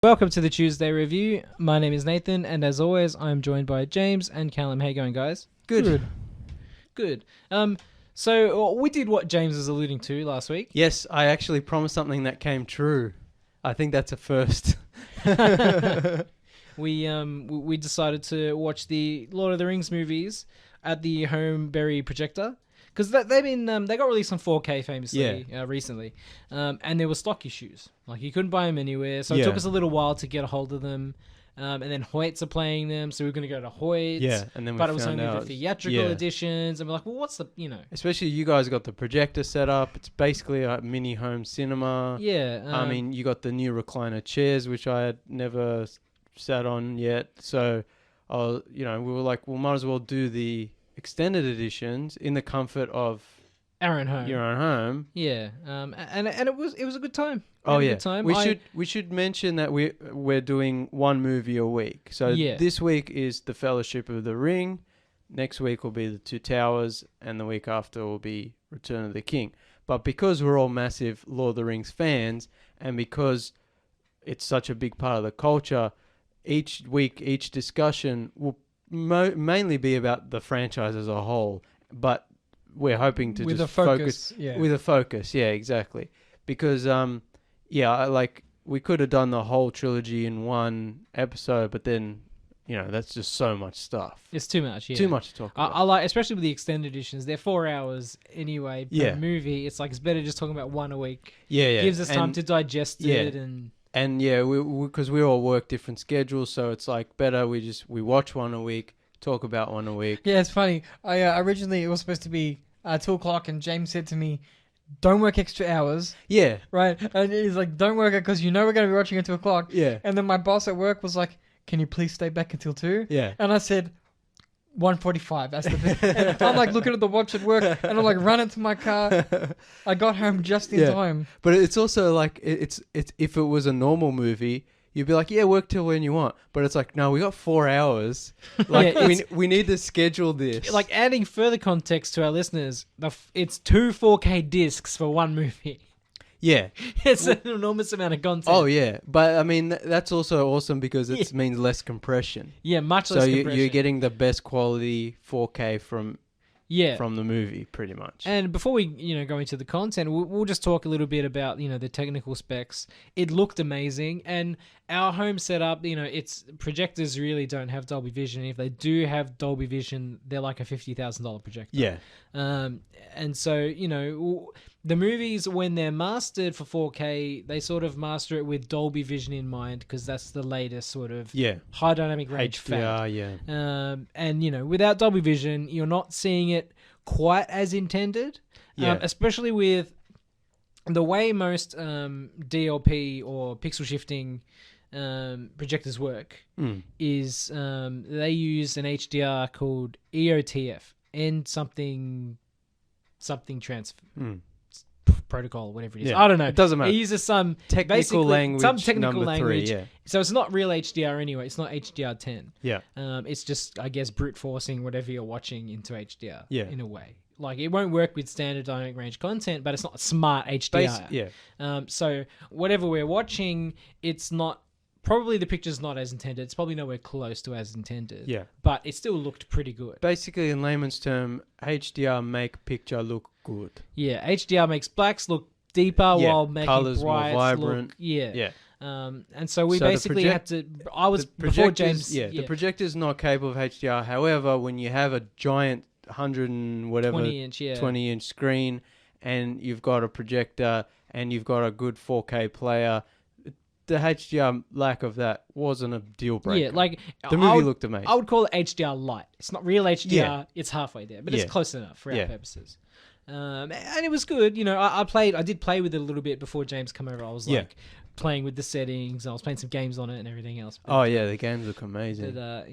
Welcome to the Tuesday Review. My name is Nathan, and as always, I'm joined by James and Callum. How you going, guys? Good. Good. So we did what James was alluding to last week. Yes, I actually promised something that came true. I think that's a first. We decided to watch the Lord of the Rings movies at the Homebury projector because they got released on 4K famously recently, and there were stock issues. Like you couldn't buy them anywhere, so it took us a little while to get a hold of them. And then Hoyts are playing them, so we're going to go to Hoyts. Yeah, and then but it was only the theatrical editions, and we're like, well, what's the Especially you guys got the projector set up. It's basically a mini home cinema. Yeah. I mean, you got the new recliner chairs, which I had never sat on yet. So, we were like, well, might as well do the extended editions in the comfort of our own home. Your own home. Yeah. And it was a good time. Good time. We should mention that we're doing one movie a week. So this week is The Fellowship of the Ring. Next week will be The Two Towers, and the week after will be Return of the King. But because we're all massive Lord of the Rings fans, and because it's such a big part of the culture, each week, each discussion will mainly be about the franchise as a whole. But we're hoping to just focus with a focus. Yeah, exactly. Because we could have done the whole trilogy in one episode, but then, that's just so much stuff. It's too much, yeah. Too much to talk about. I like, especially with the extended editions, they're 4 hours anyway per movie. It's like, it's better just talking about one a week. Yeah. Gives us time to digest it And because we all work different schedules, so it's like better we watch one a week, talk about one a week. Yeah, it's funny. I originally, it was supposed to be 2 o'clock, and James said to me, don't work extra hours. Yeah. Right? And he's like, don't work it because we're going to be watching at 2 o'clock. Yeah. And then my boss at work was like, can you please stay back until 2? Yeah. And I said, 1:45. That's the thing. And I'm like looking at the watch at work, and I'm like running to my car. I got home just in time. But it's also like, it's if it was a normal movie, you'd be like, work till when you want. But it's like, no, we got 4 hours. Like, we need to schedule this. Like, adding further context to our listeners, it's 2 4K discs for one movie. Yeah. It's an enormous amount of content. Oh, yeah. But, I mean, that's also awesome because it means less compression. Yeah, much less compression. So you're getting the best quality 4K from the movie, pretty much. And before we, go into the content, we'll just talk a little bit about, the technical specs. It looked amazing, and our home setup, it's projectors really don't have Dolby Vision. If they do have Dolby Vision, they're like a $50,000 projector. Yeah. And so, the movies, when they're mastered for 4K, they sort of master it with Dolby Vision in mind because that's the latest sort of high dynamic range HDR, yeah. And, without Dolby Vision, you're not seeing it quite as intended, especially with the way most DLP or pixel shifting projectors work is they use an HDR called EOTF and something transfer protocol, whatever it is. I don't know. It doesn't matter. It uses some technical language. Some technical language. 3, yeah. So it's not real HDR anyway. It's not HDR10. Yeah. It's just, I guess, brute forcing whatever you're watching into HDR. Yeah. In a way. Like, it won't work with standard dynamic range content, but it's not smart HDR. So whatever we're watching, it's not. Probably the picture's not as intended. It's probably nowhere close to as intended. Yeah. But it still looked pretty good. Basically, in layman's term, HDR make picture look good. Yeah, HDR makes blacks look deeper while making colours brights more vibrant. look... Yeah. Yeah. And so we basically had to... Before James... The projector's not capable of HDR. However, when you have a giant 100 and whatever... 20-inch screen, and you've got a projector, and you've got a good 4K player... The HDR lack of that wasn't a deal breaker. Yeah, like the movie looked amazing. I would call it HDR light. It's not real HDR. Yeah. It's halfway there, but it's close enough for our purposes. And it was good. I did play with it a little bit before James come over. I was like playing with the settings. I was playing some games on it and everything else. But, the games look amazing. But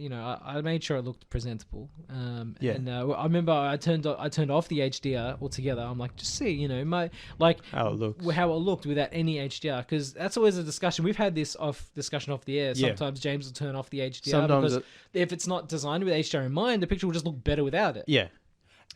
I made sure it looked presentable. And I remember I turned off the HDR altogether. I'm like, just see, how it looks, how it looked without any HDR, because that's always a discussion. We've had this discussion off the air. Sometimes James will turn off the HDR because if it's not designed with HDR in mind, the picture will just look better without it. Yeah.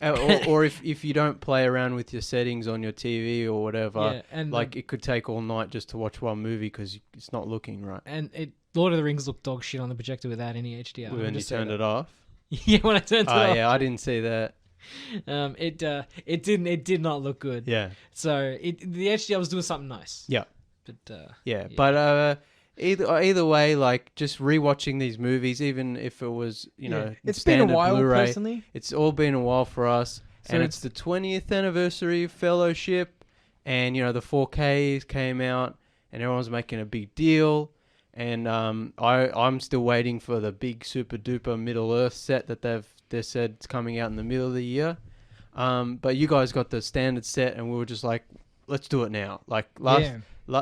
or if you don't play around with your settings on your TV or whatever, and like it could take all night just to watch one movie because it's not looking right. And Lord of the Rings looked dog shit on the projector without any HDR. When you turned it off. Yeah, when I turned it off. Oh yeah, I didn't see that. It did not look good. Yeah. So the HDR was doing something nice. Yeah. But But either way, like just rewatching these movies, even if it was it's been a while Blu-ray, personally. it's all been a while for us, So and it's the 20th anniversary of Fellowship, and the 4K came out, and everyone's making a big deal, and I'm still waiting for the big super duper Middle Earth set that they said it's coming out in the middle of the year, but you guys got the standard set, and we were just like, let's do it now. Like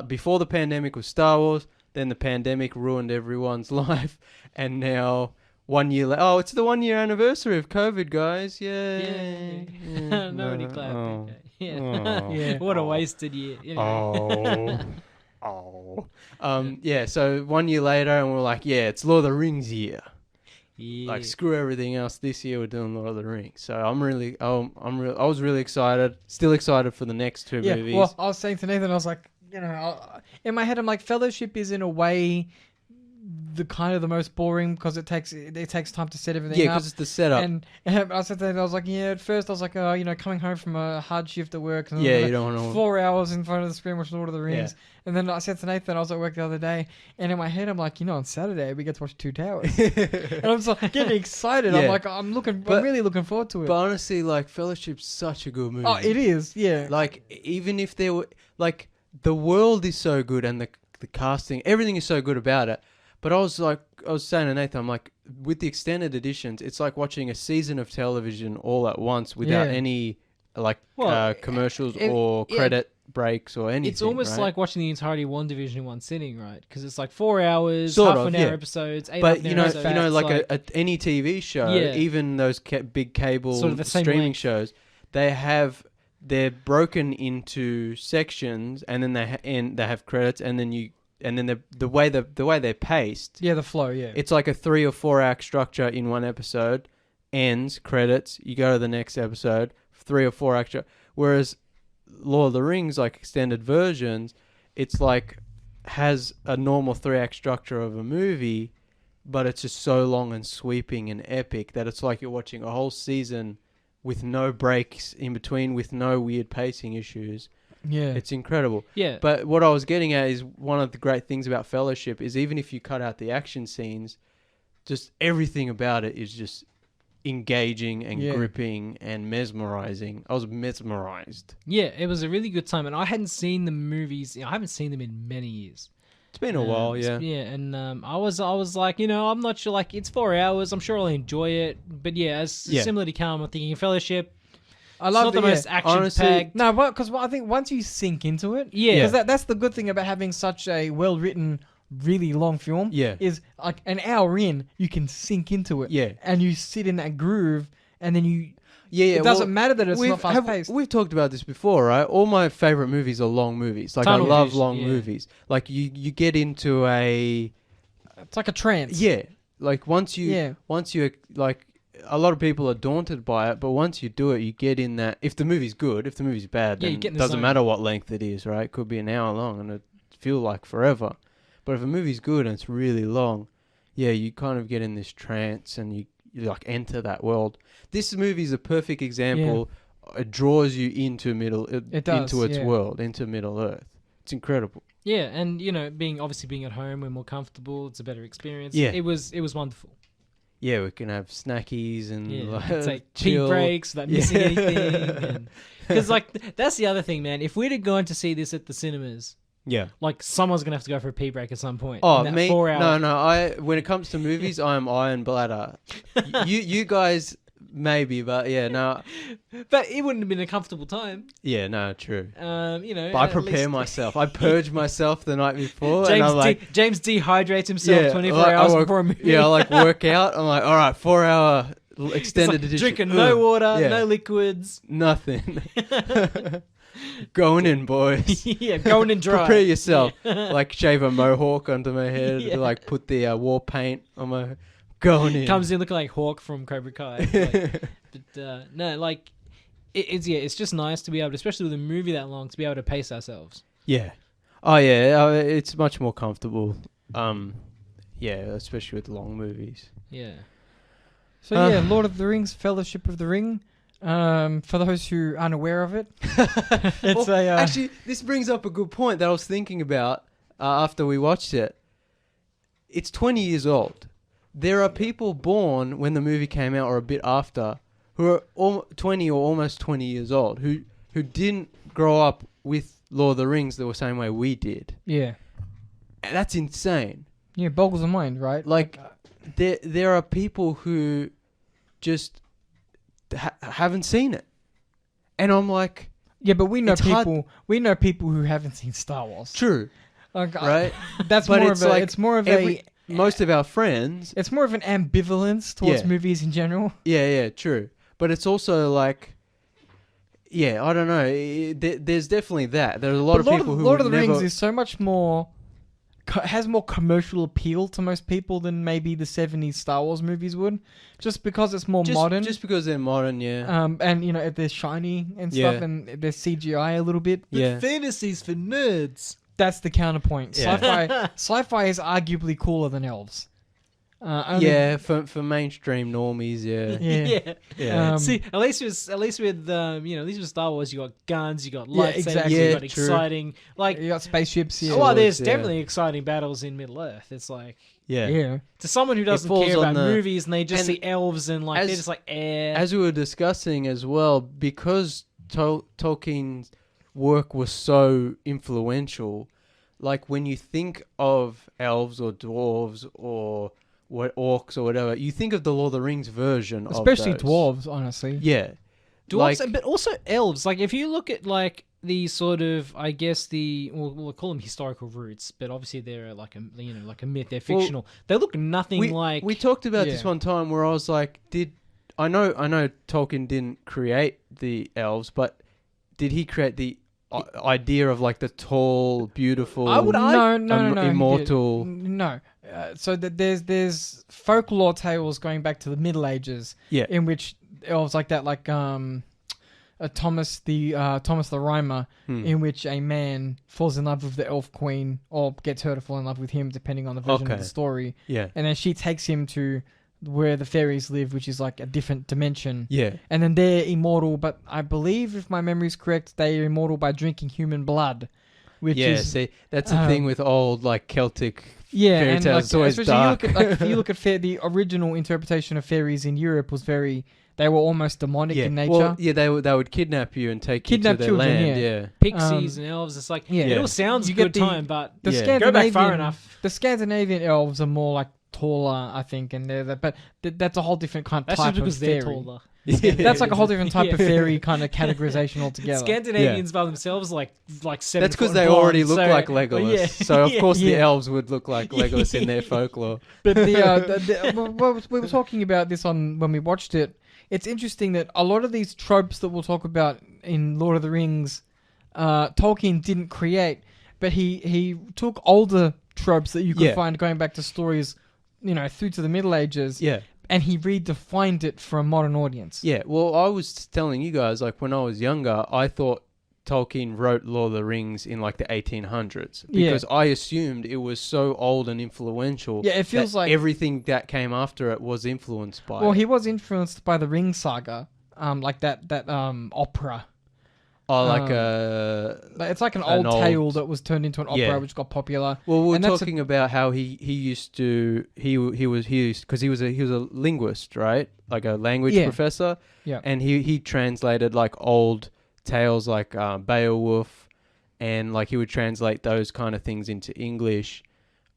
before the pandemic was Star Wars. Then the pandemic ruined everyone's life, and now 1 year later, it's the 1 year anniversary of COVID, guys! Yay! Yeah. Nobody clapped. Oh. Yeah. Oh. Yeah. What a wasted year. Yeah. So 1 year later, and we're like, it's Lord of the Rings year. Yeah. Like screw everything else. This year we're doing Lord of the Rings. So I was really excited. Still excited for the next two movies. Well, I was saying to Nathan, I was like, in my head, I'm like, Fellowship is in a way the kind of the most boring because it takes time to set everything up. Yeah, because it's the setup. And I said that I was like, at first I was like, coming home from a hard shift at work. And you don't want to 4 hours in front of the screen watching Lord of the Rings. Yeah. And then I said to Nathan, I was at work the other day, and in my head I'm like, on Saturday we get to watch Two Towers, and I'm just like getting excited. I'm like, I'm really looking forward to it. But honestly, like Fellowship's such a good movie. Oh, it is, yeah. Like even if there were like the world is so good and the casting, everything is so good about it. But I was saying to Nathan, I'm like, with the extended editions, it's like watching a season of television all at once without any commercials or credit breaks or anything. It's almost right? like watching the entirety of WandaVision in one sitting, right? Because it's like 4 hours, sort half of, an hour episodes, 8 but episodes. Like any TV show, even those big cable sort of the same streaming length. shows, they're broken into sections, and then they have credits, and then the way they're paced. Yeah, the flow. Yeah, it's like a 3 or 4 act structure in one episode. Ends, credits. You go to the next episode. 3 or 4 act. Whereas Lord of the Rings, like extended versions, it's like has a normal 3 act structure of a movie, but it's just so long and sweeping and epic that it's like you're watching a whole season with no breaks in between, with no weird pacing issues. Yeah. It's incredible. Yeah. But what I was getting at is one of the great things about Fellowship is even if you cut out the action scenes, just everything about it is just engaging and gripping and mesmerizing. I was mesmerized. Yeah, it was a really good time, and I hadn't seen the movies. I haven't seen them in many years. It's been a while, yeah. Yeah, and I was like, I'm not sure. Like, it's 4 hours. I'm sure I'll enjoy it. But similar to Callum, I'm thinking Fellowship. I love it's not the most action-packed. No, because I think once you sink into it, because that's the good thing about having such a well-written, really long film. Yeah, is like an hour in, you can sink into it. Yeah, and you sit in that groove, and then you. Yeah, it doesn't matter that it's not fast-paced. We've talked about this before, right? All my favorite movies are long movies. Like I love long movies. Like you get into it's like a trance. Yeah, like once you like. A lot of people are daunted by it, but once you do it, you get in that. If the movie's good, if the movie's bad, then it doesn't matter what length it is, right? It could be an hour long and it feel like forever. But if a movie's good and it's really long, you kind of get in this trance and you like enter that world. This movie is a perfect example. Yeah. It draws you into its world, into Middle Earth. It's incredible. Yeah, and being at home, we're more comfortable. It's a better experience. Yeah, it was wonderful. Yeah, we can have snackies and take tea breaks without missing anything. Because that's the other thing, man. If we'd have gone to see this at the cinemas, like someone's gonna have to go for a pee break at some point. Oh, me? 4 hours. No. When it comes to movies, I'm iron bladder. you guys maybe, but no. But it wouldn't have been a comfortable time. Yeah, no, true. But I prepare myself. I purge myself the night before. James dehydrates himself 24 hours before a movie. Yeah, I work out. I'm like, all right, 4 hour extended edition. Drinking no water, no liquids, nothing. Going in, boys. Going in dry. Prepare yourself. Like shave a mohawk onto my head. Like put the war paint on my Going in. Comes in looking like Hawk from Cobra Kai. No, like it's just nice to be able to, especially with a movie that long, to be able to pace ourselves. Yeah. Oh yeah, it's much more comfortable. Yeah, especially with long movies. Yeah. So yeah, Lord of the Rings, Fellowship of the Ring. For those who aren't aware of it, it's actually, this brings up a good point that I was thinking about after we watched it. It's 20 years old. There are people born when the movie came out or a bit after who are 20 or almost 20 years old who didn't grow up with Lord of the Rings the same way we did. Yeah. And that's insane. Yeah, boggles the mind, right? Like, there are people who just haven't seen it. And I'm like... Yeah, but we know people who haven't seen Star Wars. True. Like, right? That's but more it's of a... like it's more of most of our friends... It's more of an ambivalence towards movies in general. Yeah, true. But it's also like... Yeah, I don't know. There's definitely that. There's a lot of people who Lord of the Rings is so much more... has more commercial appeal to most people than maybe the 70s Star Wars movies would. Just because it's more modern. Just because they're modern, yeah. And, you know, they're shiny and stuff, and there's CGI a little bit. But fantasy's for nerds. That's the counterpoint. Yeah. Sci-fi is arguably cooler than elves. For mainstream normies, Yeah. See, at least with Star Wars, you got guns, you got lightsabers, exactly. you got true. exciting, like you got spaceships. Yeah. Well, there's definitely exciting battles in Middle Earth. It's like yeah. To someone who doesn't care about movies and they just see elves and like they're just like As we were discussing as well, because Tolkien's work was so influential, like when you think of elves or dwarves or orcs or whatever, you think of the Lord of the Rings version especially of those. Dwarves, honestly. Yeah. Dwarves, but also elves. Like if you look at like the sort of, I guess we'll call them historical roots, but obviously they're like a myth. They're fictional. They look nothing like. We talked about this one time where I was like, I know Tolkien didn't create the elves, but did he create the idea of like the tall, beautiful, immortal? No. So there's folklore tales going back to the Middle Ages, in which elves like that, like Thomas the Rhymer, in which a man falls in love with the elf queen or gets her to fall in love with him, depending on the version of the story. Yeah, and then she takes him to where the fairies live, which is like a different dimension. Yeah, and then they're immortal, but I believe, if my memory is correct, they are immortal by drinking human blood. Which is, see, that's the thing with old like Celtic. Yeah, fairy and tales, like, it's always dark. If you look at the original interpretation of fairies in Europe was they were almost demonic in nature. Well, they would kidnap you and take you to their children, land. Yeah. Pixies and elves. It's like it all sounds good time, but go back far enough. The Scandinavian elves are more like taller, I think, and that's a whole different kind of type of fairy. They're taller. That's like a whole different type of fairy kind of categorization altogether. Scandinavians by themselves like 7 That's because they already look like Legolas. Well, yeah. So of course the elves would look like Legolas in their folklore. But we were talking about this when we watched it. It's interesting that a lot of these tropes that we'll talk about in Lord of the Rings, Tolkien didn't create, but he took older tropes that you could find going back to stories, through to the Middle Ages. Yeah. And he redefined it for a modern audience. Yeah, well, I was telling you guys, like, when I was younger, I thought Tolkien wrote Lord of the Rings in, like, the 1800s. Because I assumed it was so old and influential. Yeah, it feels like everything that came after it was influenced by he was influenced by the Ring Saga, like that opera. Oh, it's like an old tale that was turned into an opera, which got popular. Well, we're talking about how he used to because he was a linguist, right? Like a language professor. Yeah. And he translated like old tales like Beowulf, and like he would translate those kind of things into English.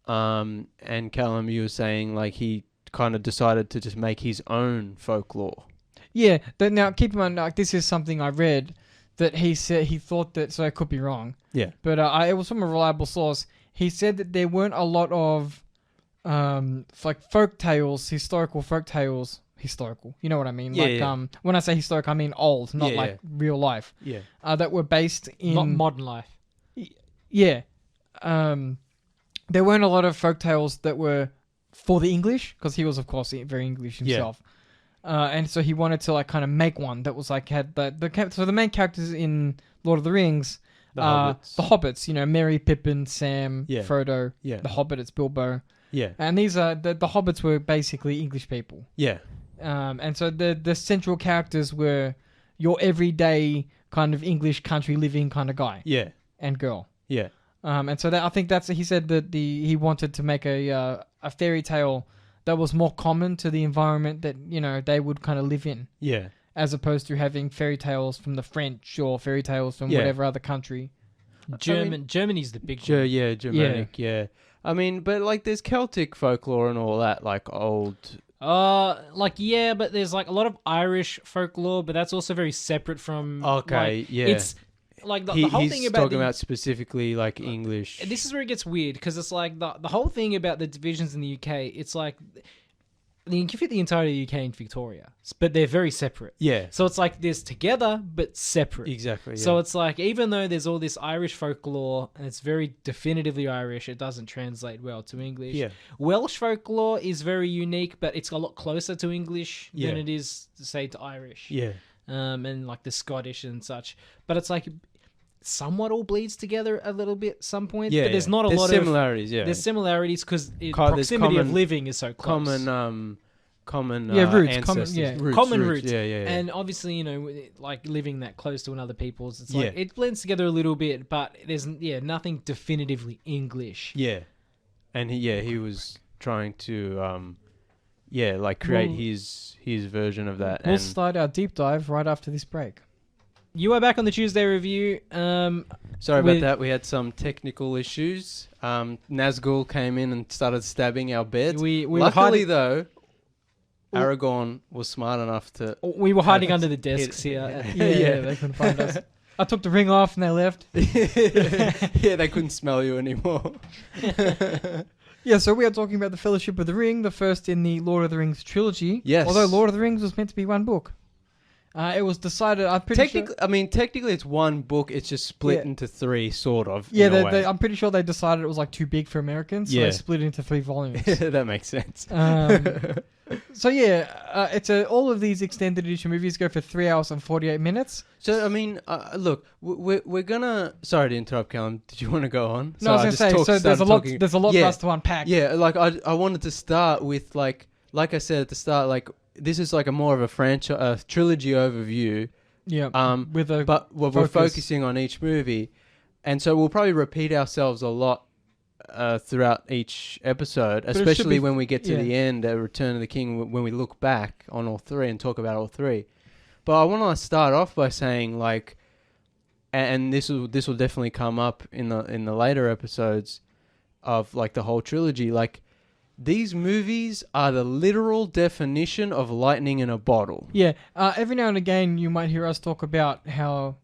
And Callum, you were saying like he kind of decided to just make his own folklore. Yeah. Now keep in mind, like, this is something I read. That he said he thought that, so I could be wrong. Yeah. But it was from a reliable source. He said that there weren't a lot of like folk tales, historical folk tales. Historical, you know what I mean? When I say historic, I mean old, not real life. Yeah. That were based in not modern life. Yeah. There weren't a lot of folk tales that were for the English, because he was, of course, very English himself. And so he wanted to like kind of make one that was like had so the main characters in Lord of the Rings, the hobbits, you know, Merry, Pippin, Sam, Frodo, the Hobbit, it's Bilbo. Yeah. And these are the hobbits were basically English people. Yeah. And so the central characters were your everyday kind of English country living kind of guy. Yeah. And girl. Yeah. And so I think he said that he wanted to make a fairy tale that was more common to the environment that, you know, they would kind of live in. Yeah. As opposed to having fairy tales from the French or fairy tales from whatever other country. Germany's the big one. Yeah, Germanic, yeah. I mean, but like there's Celtic folklore and all that, like old... but there's like a lot of Irish folklore, but that's also very separate from... Okay, like, it's... Like the whole thing about... He's talking about specifically like English. This is where it gets weird, because it's like the whole thing about the divisions in the UK, it's like... You can fit the entire UK in Victoria, but they're very separate. Yeah. So it's like there's together, but separate. Exactly, yeah. So it's like, even though there's all this Irish folklore, and it's very definitively Irish, it doesn't translate well to English. Yeah. Welsh folklore is very unique, but it's a lot closer to English than it is, say, to Irish. Yeah. And like the Scottish and such. But it's like... somewhat all bleeds together a little bit at some point, but there's not a lot of similarities. There's similarities because proximity of living is so close. Common roots, ancestors. Common roots. Yeah. And obviously, you know, like living that close to another people's, it's like it blends together a little bit, but there's nothing definitively English. Yeah, and he was trying to create his version of that. We'll start our deep dive right after this break. You are back on the Tuesday review. Sorry about that. We had some technical issues. Nazgul came in and started stabbing our beds. Luckily, though, Aragorn was smart enough to... We were hiding under the desks here. Yeah, they couldn't find us. I took the ring off and they left. Yeah, they couldn't smell you anymore. Yeah, so we are talking about the Fellowship of the Ring, the first in the Lord of the Rings trilogy. Yes. Although Lord of the Rings was meant to be one book. It was decided. I'm pretty sure. I mean, technically, it's one book. It's just split into three, sort of. Yeah, I'm pretty sure they decided it was like too big for Americans, so they split it into 3 volumes. That makes sense. So it's all of these extended edition movies go for 3 hours and 48 minutes. So I mean, look, we're gonna. Sorry to interrupt, Callum. Did you want to go on? No, I was gonna say. So there's a lot. There's a lot for us to unpack. Yeah, like I wanted to start with like I said at the start, like. This is like more of a franchise, trilogy overview. Yeah. But we're focusing on each movie, and so we'll probably repeat ourselves a lot throughout each episode, especially when we get to the end, Return of the King, when we look back on all 3 and talk about all 3. But I want to start off by saying, like, and this will definitely come up in the later episodes of like the whole trilogy, like. These movies are the literal definition of lightning in a bottle. Yeah. Every now and again, you might hear us talk about how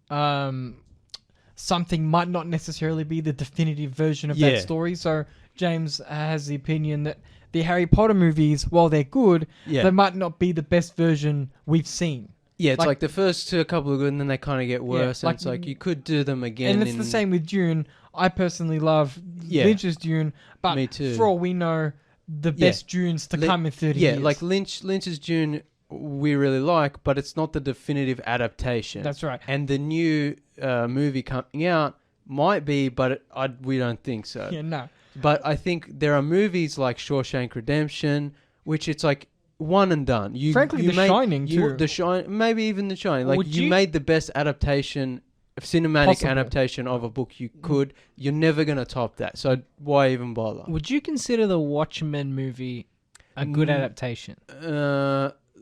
something might not necessarily be the definitive version of that story. So James has the opinion that the Harry Potter movies, while they're good, they might not be the best version we've seen. Yeah, it's like the first 2 are a couple of good, and then they kind of get worse. And it's like you could do them again. And it's the same with Dune. I personally love Lynch's Dune, but me too. For all we know... the best Dunes to come in 30 years. Yeah, like Lynch's Dune we really like, but it's not the definitive adaptation. That's right. And the new movie coming out might be, but we don't think so. Yeah, no. But I think there are movies like Shawshank Redemption, which it's like one and done. Frankly, The Shining too. Maybe even The Shining. Like you made the best adaptation... cinematic adaptation of a book you could. You're never going to top that. So why even bother? Would you consider the Watchmen movie a good adaptation?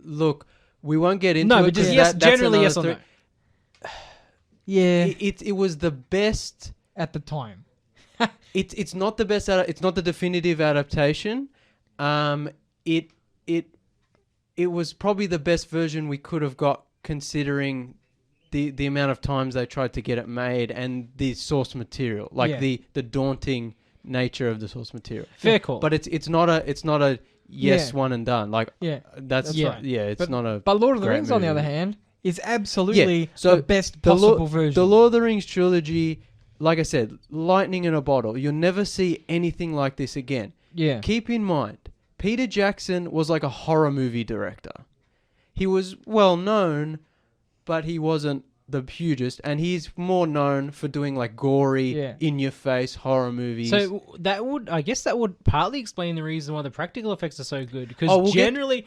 Look, we won't get into it. No, but just generally yes or no. Yeah. It was the best at the time. It's not the best. It's not the definitive adaptation. It was probably the best version we could have got, considering the amount of times they tried to get it made and the source material, like the daunting nature of the source material. Fair call. But it's not a one and done. Like that's right. Yeah, it's not a. But Lord of the Rings, on the other hand, is absolutely the best possible version. The Lord of the Rings trilogy, like I said, lightning in a bottle. You'll never see anything like this again. Yeah. Keep in mind, Peter Jackson was like a horror movie director. He was well known, but he wasn't the hugest, and he's more known for doing like gory, in-your-face horror movies. So I guess that would partly explain the reason why the practical effects are so good. Because generally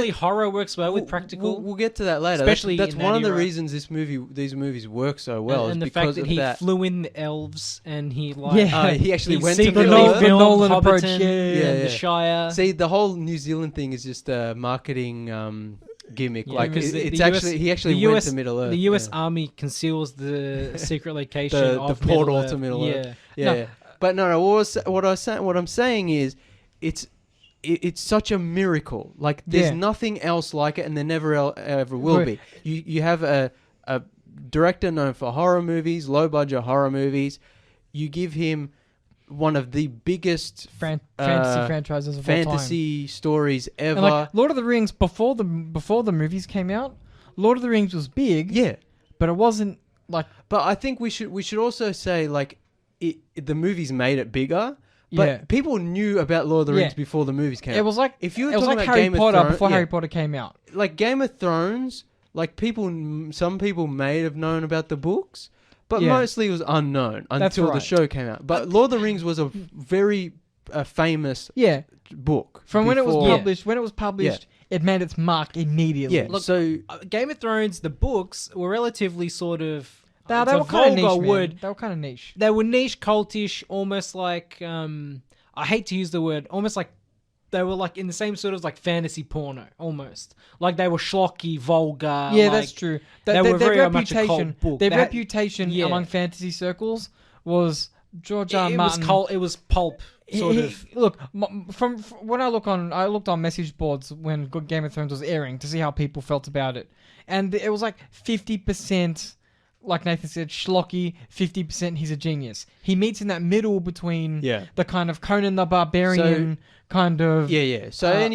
horror works well with practical. We'll get to that later. Especially that's in one of the era. reasons these movies work so well. And the fact that he flew in the elves and he he actually went to the Nolan approach. The Shire. See, the whole New Zealand thing is just a marketing gimmick. Like he actually went to Middle Earth. The U.S. Army conceals the secret location of the portal to Middle Earth. Yeah. But no. What I'm saying is, it's such a miracle. Like there's nothing else like it, and there never ever will be. You have a director known for horror movies, low budget horror movies. You give him one of the biggest fantasy franchises of fantasy all time. Stories ever. And like Lord of the Rings, before the movies came out, Lord of the Rings was big. Yeah, but it wasn't like. But I think we should also say like the movies made it bigger. But people knew about Lord of the Rings before the movies came out. It was like if you were talking about Harry Game Potter of Thrones, before Harry Potter came out. Like Game of Thrones, like some people may have known about the books. But mostly it was unknown until the show came out. But Lord of the Rings was a very famous book. When it was published, it made its mark immediately. Yeah. Look, so Game of Thrones, the books were relatively sort of... They were kind of niche, They were kind of niche. They were niche, cultish, almost like... I hate to use the word, almost like they were like in the same sort of like fantasy porno, almost. Like they were schlocky, vulgar. Yeah, that's true. They were very much a cult book. Their reputation among fantasy circles was George R. Martin. It was pulp, sort of. Look, from when I looked on message boards when Game of Thrones was airing to see how people felt about it, and it was like 50%. Like Nathan said, schlocky, 50% he's a genius. He meets in that middle between the kind of Conan the Barbarian kind of... So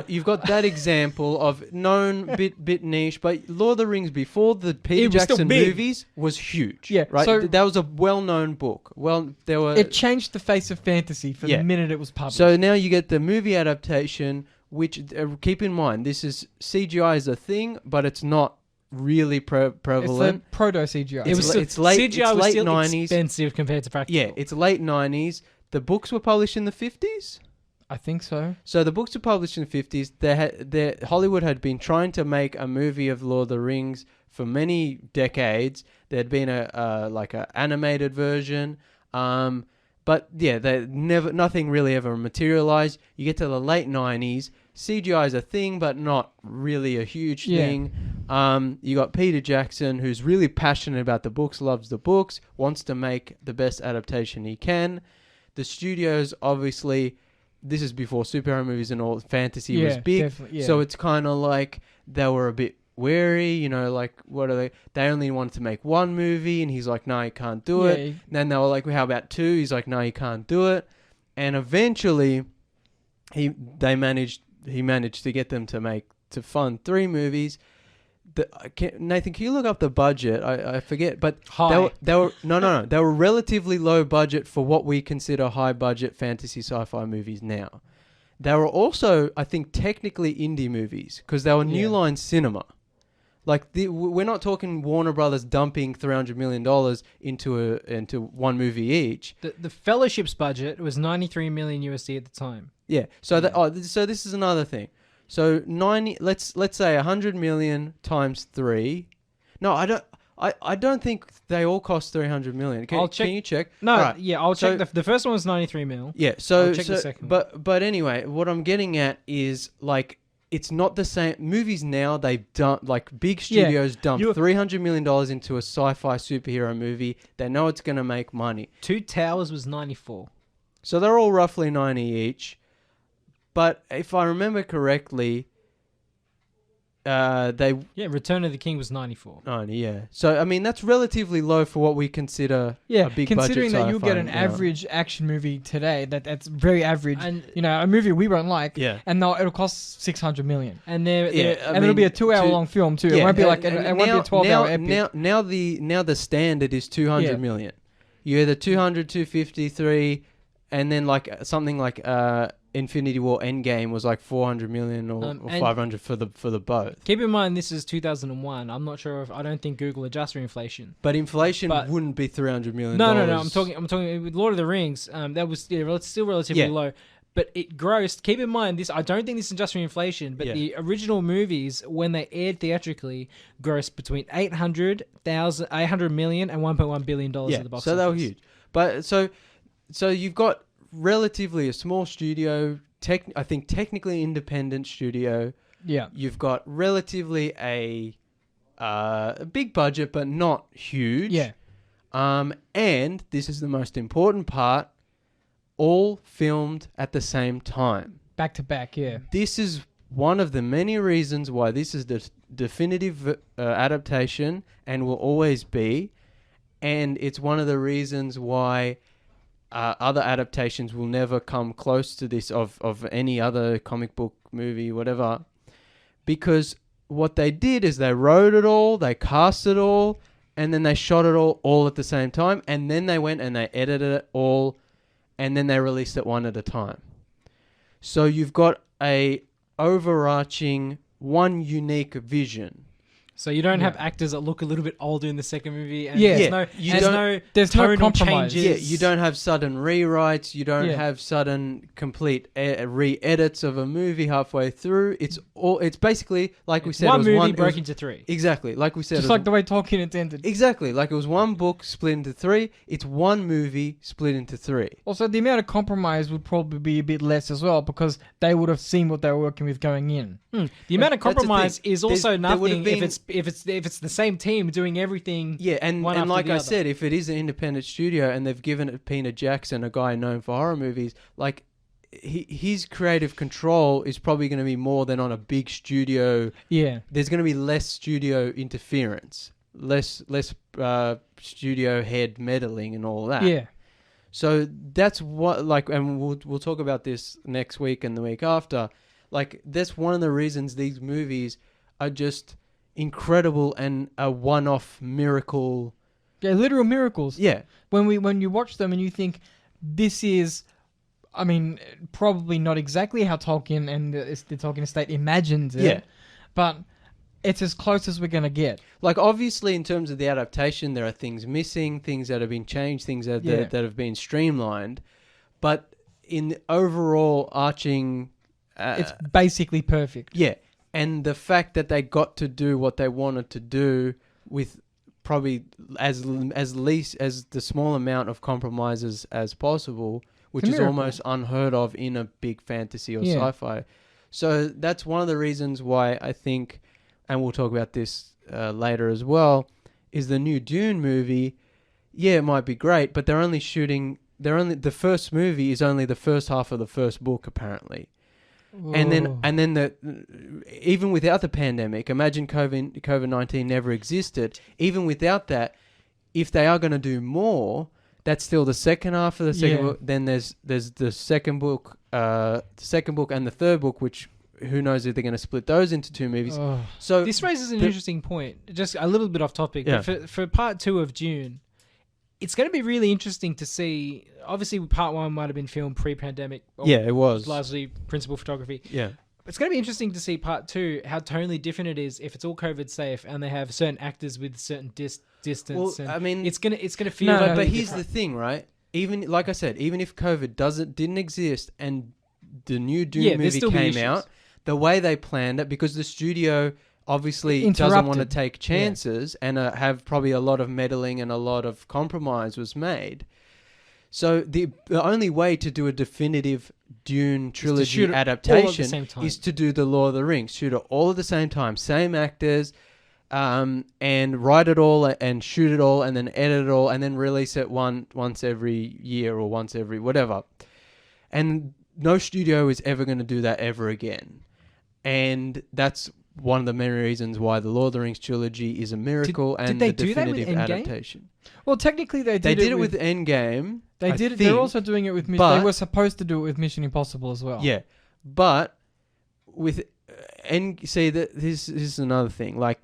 you've got that example of known bit niche, but Lord of the Rings before the Peter Jackson movies was huge. Yeah, right? So that was a well-known book. It changed the face of fantasy for the minute it was published. So now you get the movie adaptation, which, keep in mind, this is CGI is a thing, but it's not really prevalent. It's proto CGI. It's late CGI was still 90s. Expensive compared to practical. Yeah, it's late 90s. The books were published in the 50s. I think so. So the books were published in the 50s. Hollywood had been trying to make a movie of Lord of the Rings for many decades. There had been a animated version. But nothing really ever materialized. You get to the late 90s. CGI is a thing, but not really a huge thing. You got Peter Jackson, who's really passionate about the books, loves the books, wants to make the best adaptation he can. The studios, obviously, this is before superhero movies and all, fantasy was big. So it's kind of like they were a bit wary, like, what are they? They only wanted to make one movie, and he's like, no, you can't do it. And then they were like, well, how about two? He's like, no, you can't do it. And eventually, he managed to get them to fund 3 movies. Nathan, can you look up the budget? I forget, but high. They were relatively low budget for what we consider high budget fantasy sci-fi movies now. They were also, I think, technically indie movies because they were New Line Cinema. Like we're not talking Warner Brothers dumping $300 million into one movie each. The Fellowship's budget was $93 million USD at the time. Yeah. So so this is another thing. So 90. Let's say 100 million times 3. No, I don't think they all cost 300 million. Can you check? No. Right. Yeah, I'll check. The first one was 93 mil. Yeah. So I'll check the second. But anyway, what I'm getting at is like it's not the same. Movies now they dump big studios dump $300 million into a sci-fi superhero movie. They know it's going to make money. Two Towers was 94. So they're all roughly 90 each. But if I remember correctly, Return of the King was 94. 90, yeah. So I mean that's relatively low for what we consider a big considering budget that you'll get an average action movie today that's very average, and a movie we won't like, and it'll cost $600 million, and it'll be a 2-hour long film too. It won't be it won't be a 12-hour epic. Now the standard is 200 million. You either 200, 250, 3, and then something like Infinity War Endgame was like 400 million or 500 for the both. Keep in mind this is 2001. I'm not sure if I don't think Google adjusts for inflation. But inflation wouldn't be 300 million. No. I'm talking with Lord of the Rings. That was still relatively low. But it grossed. Keep in mind this. I don't think this is just for inflation. But the original movies, when they aired theatrically, grossed between 800 million and 1.1 billion dollars at the box office. So they were huge. But so you've got relatively a small studio. I think technically independent studio. Yeah. You've got relatively a big budget, but not huge. Yeah. And this is the most important part. All filmed at the same time. Back to back, yeah. This is one of the many reasons why this is the definitive adaptation and will always be. And it's one of the reasons why other adaptations will never come close to this of any other comic book, movie, whatever. Because what they did is they wrote it all, they cast it all, and then they shot it all at the same time. And then they went and they edited it all. And then they released it one at a time. So you've got a overarching, one unique vision. So you don't have actors that look a little bit older in the second movie. And there's no compromise. Changes. Yeah, you don't have sudden rewrites. You don't have sudden complete re-edits of a movie halfway through. It's basically, like we said, one movie broke into three. Exactly. Like we said. Just like the way Tolkien intended. Exactly. Like it was one book split into three. It's one movie split into three. Also, the amount of compromise would probably be a bit less as well because they would have seen what they were working with going in. The amount of compromise is also nothing if it's the same team doing everything. Yeah, and like I said, if it is an independent studio and they've given it Peter Jackson, a guy known for horror movies, like his creative control is probably going to be more than on a big studio. Yeah, there's going to be less studio interference, less studio head meddling and all that. Yeah. So that's what and we'll talk about this next week and the week after. Like, that's one of the reasons these movies are just incredible and a one-off miracle. Yeah, literal miracles. Yeah. When you watch them and you think, this is, I mean, probably not exactly how Tolkien and the Tolkien estate imagines it. Yeah. But it's as close as we're going to get. Like, obviously, in terms of the adaptation, there are things missing, things that have been changed, things that have been streamlined. But in the overall arching... it's basically perfect. Yeah. And the fact that they got to do what they wanted to do with probably as least as the small amount of compromises as possible, which is almost unheard of in a big fantasy or sci-fi. So that's one of the reasons why I think, and we'll talk about this later as well, is the new Dune movie. Yeah, it might be great, but the first movie is only the first half of the first book, apparently. Whoa. And then even without the pandemic, imagine COVID-19 never existed. Even without that, if they are going to do more, that's still the second half of the second book. Then there's the second book, and the third book, which who knows if they're going to split those into two movies. Oh. So this raises an interesting point. Just a little bit off topic, but for part 2 of Dune, it's going to be really interesting to see. Obviously, part 1 might have been filmed pre-pandemic. It was largely principal photography. Yeah, it's going to be interesting to see part 2 how totally different it is if it's all COVID safe and they have certain actors with certain distance. Well, I mean, it's going to feel. But here's the thing, right? Even like I said, even if COVID didn't exist and the new Dune movie came out, the way they planned it, because the studio obviously doesn't want to take chances and have probably a lot of meddling and a lot of compromise was made. So the only way to do a definitive Dune trilogy adaptation is to do the Lord of the Rings, shoot it all at the same time, same actors, and write it all and shoot it all and then edit it all and then release it once every year or once every whatever. And no studio is ever going to do that ever again. And that's one of the many reasons why the Lord of the Rings trilogy is a miracle and the definitive adaptation. Well, technically they did it with Endgame. They did it. They're also doing it with Mission. They were supposed to do it with Mission Impossible as well. Yeah, but with this is another thing. Like,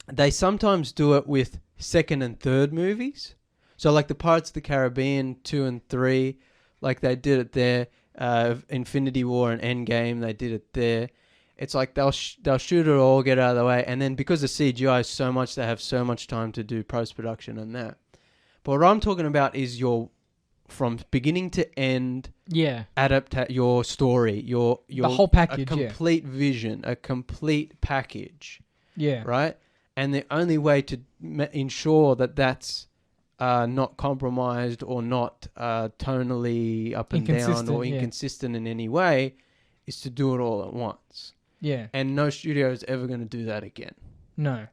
they sometimes do it with second and third movies. So like the Pirates of the Caribbean 2 and 3, like they did it there. Infinity War and Endgame. They did it there. It's like they'll shoot it all, get out of the way, and then because the CGI is so much, they have so much time to do post-production and that. But what I'm talking about is your from beginning to end, your story, your the whole package, a complete vision, a complete package. Yeah. Right? And the only way to ensure that that's not compromised or not tonally up and down or inconsistent in any way is to do it all at once. Yeah. And no studio is ever going to do that again. No.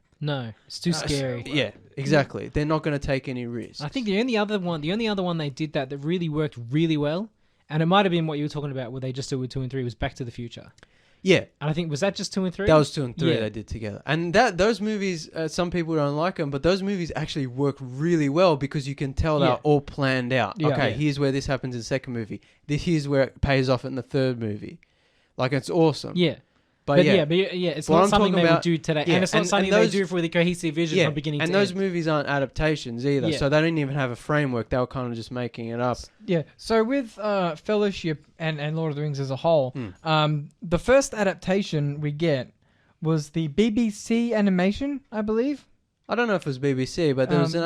It's too scary. Yeah, exactly. They're not going to take any risks. I think the only other one they did that really worked really well, and it might have been what you were talking about, where they just did with 2 and 3, was Back to the Future. Yeah. And I think, was that just 2 and 3? That was 2 and 3 they did together. And those movies, some people don't like them, but those movies actually work really well because you can tell they're all planned out. Yeah. Okay, here's where this happens in the second movie. Here's where it pays off in the third movie. Like, it's awesome. Yeah. But it's not something they would do today. And it's not something they do with a cohesive vision from beginning to end. And those movies aren't adaptations either, so they didn't even have a framework. They were kind of just making it up. Yeah, so with Fellowship and Lord of the Rings as a whole, the first adaptation we get was the BBC animation, I believe. I don't know if it was BBC, but there was an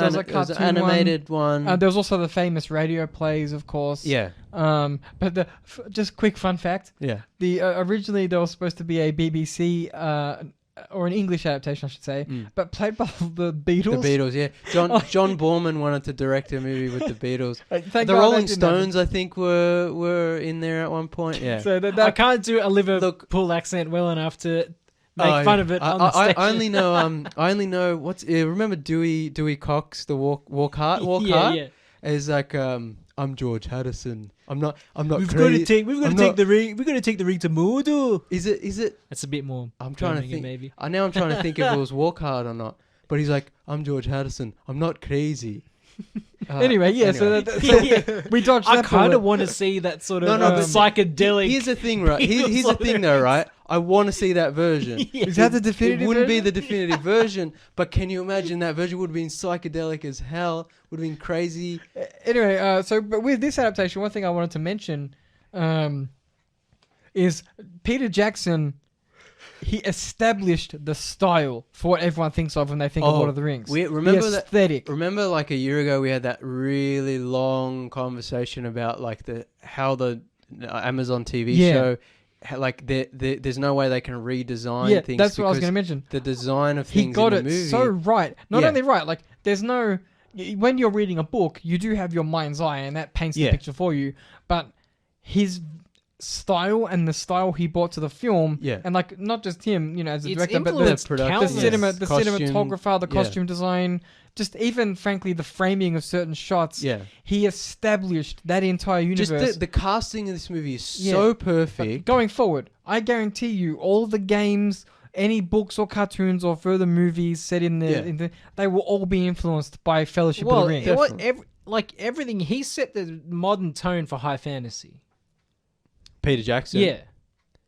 animated one. There was also the famous radio plays, of course. Yeah. But just quick fun fact. Yeah. Originally there was supposed to be a BBC or an English adaptation, I should say, but played by the Beatles. The Beatles, yeah. John Borman wanted to direct a movie with the Beatles. The Rolling Stones, I think, were in there at one point. Yeah. So I can't do a Liverpool accent well enough to make fun of it on the stage. I only know what's remember Dewey Cox, the walk hard yeah. is like I'm George Harrison. I'm not we've got to take the ring to Mordor. Is it That's a bit more. I'm trying to think. Maybe. I'm trying to think if it was Walk Hard or not. But he's like, I'm George Harrison. I'm not crazy. Anyway. So we dodged that. I kind of want to see that sort of psychedelic. Here's the thing, right? Here's the thing, though, right? I want to see that version. Is that the definitive? It wouldn't be the definitive version, but can you imagine that version would have been psychedelic as hell? Would have been crazy. Anyway, but with this adaptation, one thing I wanted to mention is Peter Jackson. He established the style for what everyone thinks of when they think of Lord of the Rings. Remember the aesthetic. Remember, like a year ago, we had that really long conversation about like how the Amazon TV show, like there's no way they can redesign things. That's what I was going to mention. The design of things. He got in the movie. so right. Not only right, like there's no. When you're reading a book, you do have your mind's eye, and that paints the picture for you. But his style and the style he brought to the film, and like not just him, as a director, but the cinematographer, the costume design, just even frankly the framing of certain shots. Yeah, he established that entire universe. Just the casting in this movie is so perfect. But going forward, I guarantee you, all the games, any books or cartoons or further movies set in the, they will all be influenced by Fellowship of the Ring. Everything, he set the modern tone for high fantasy. Peter Jackson. Yeah,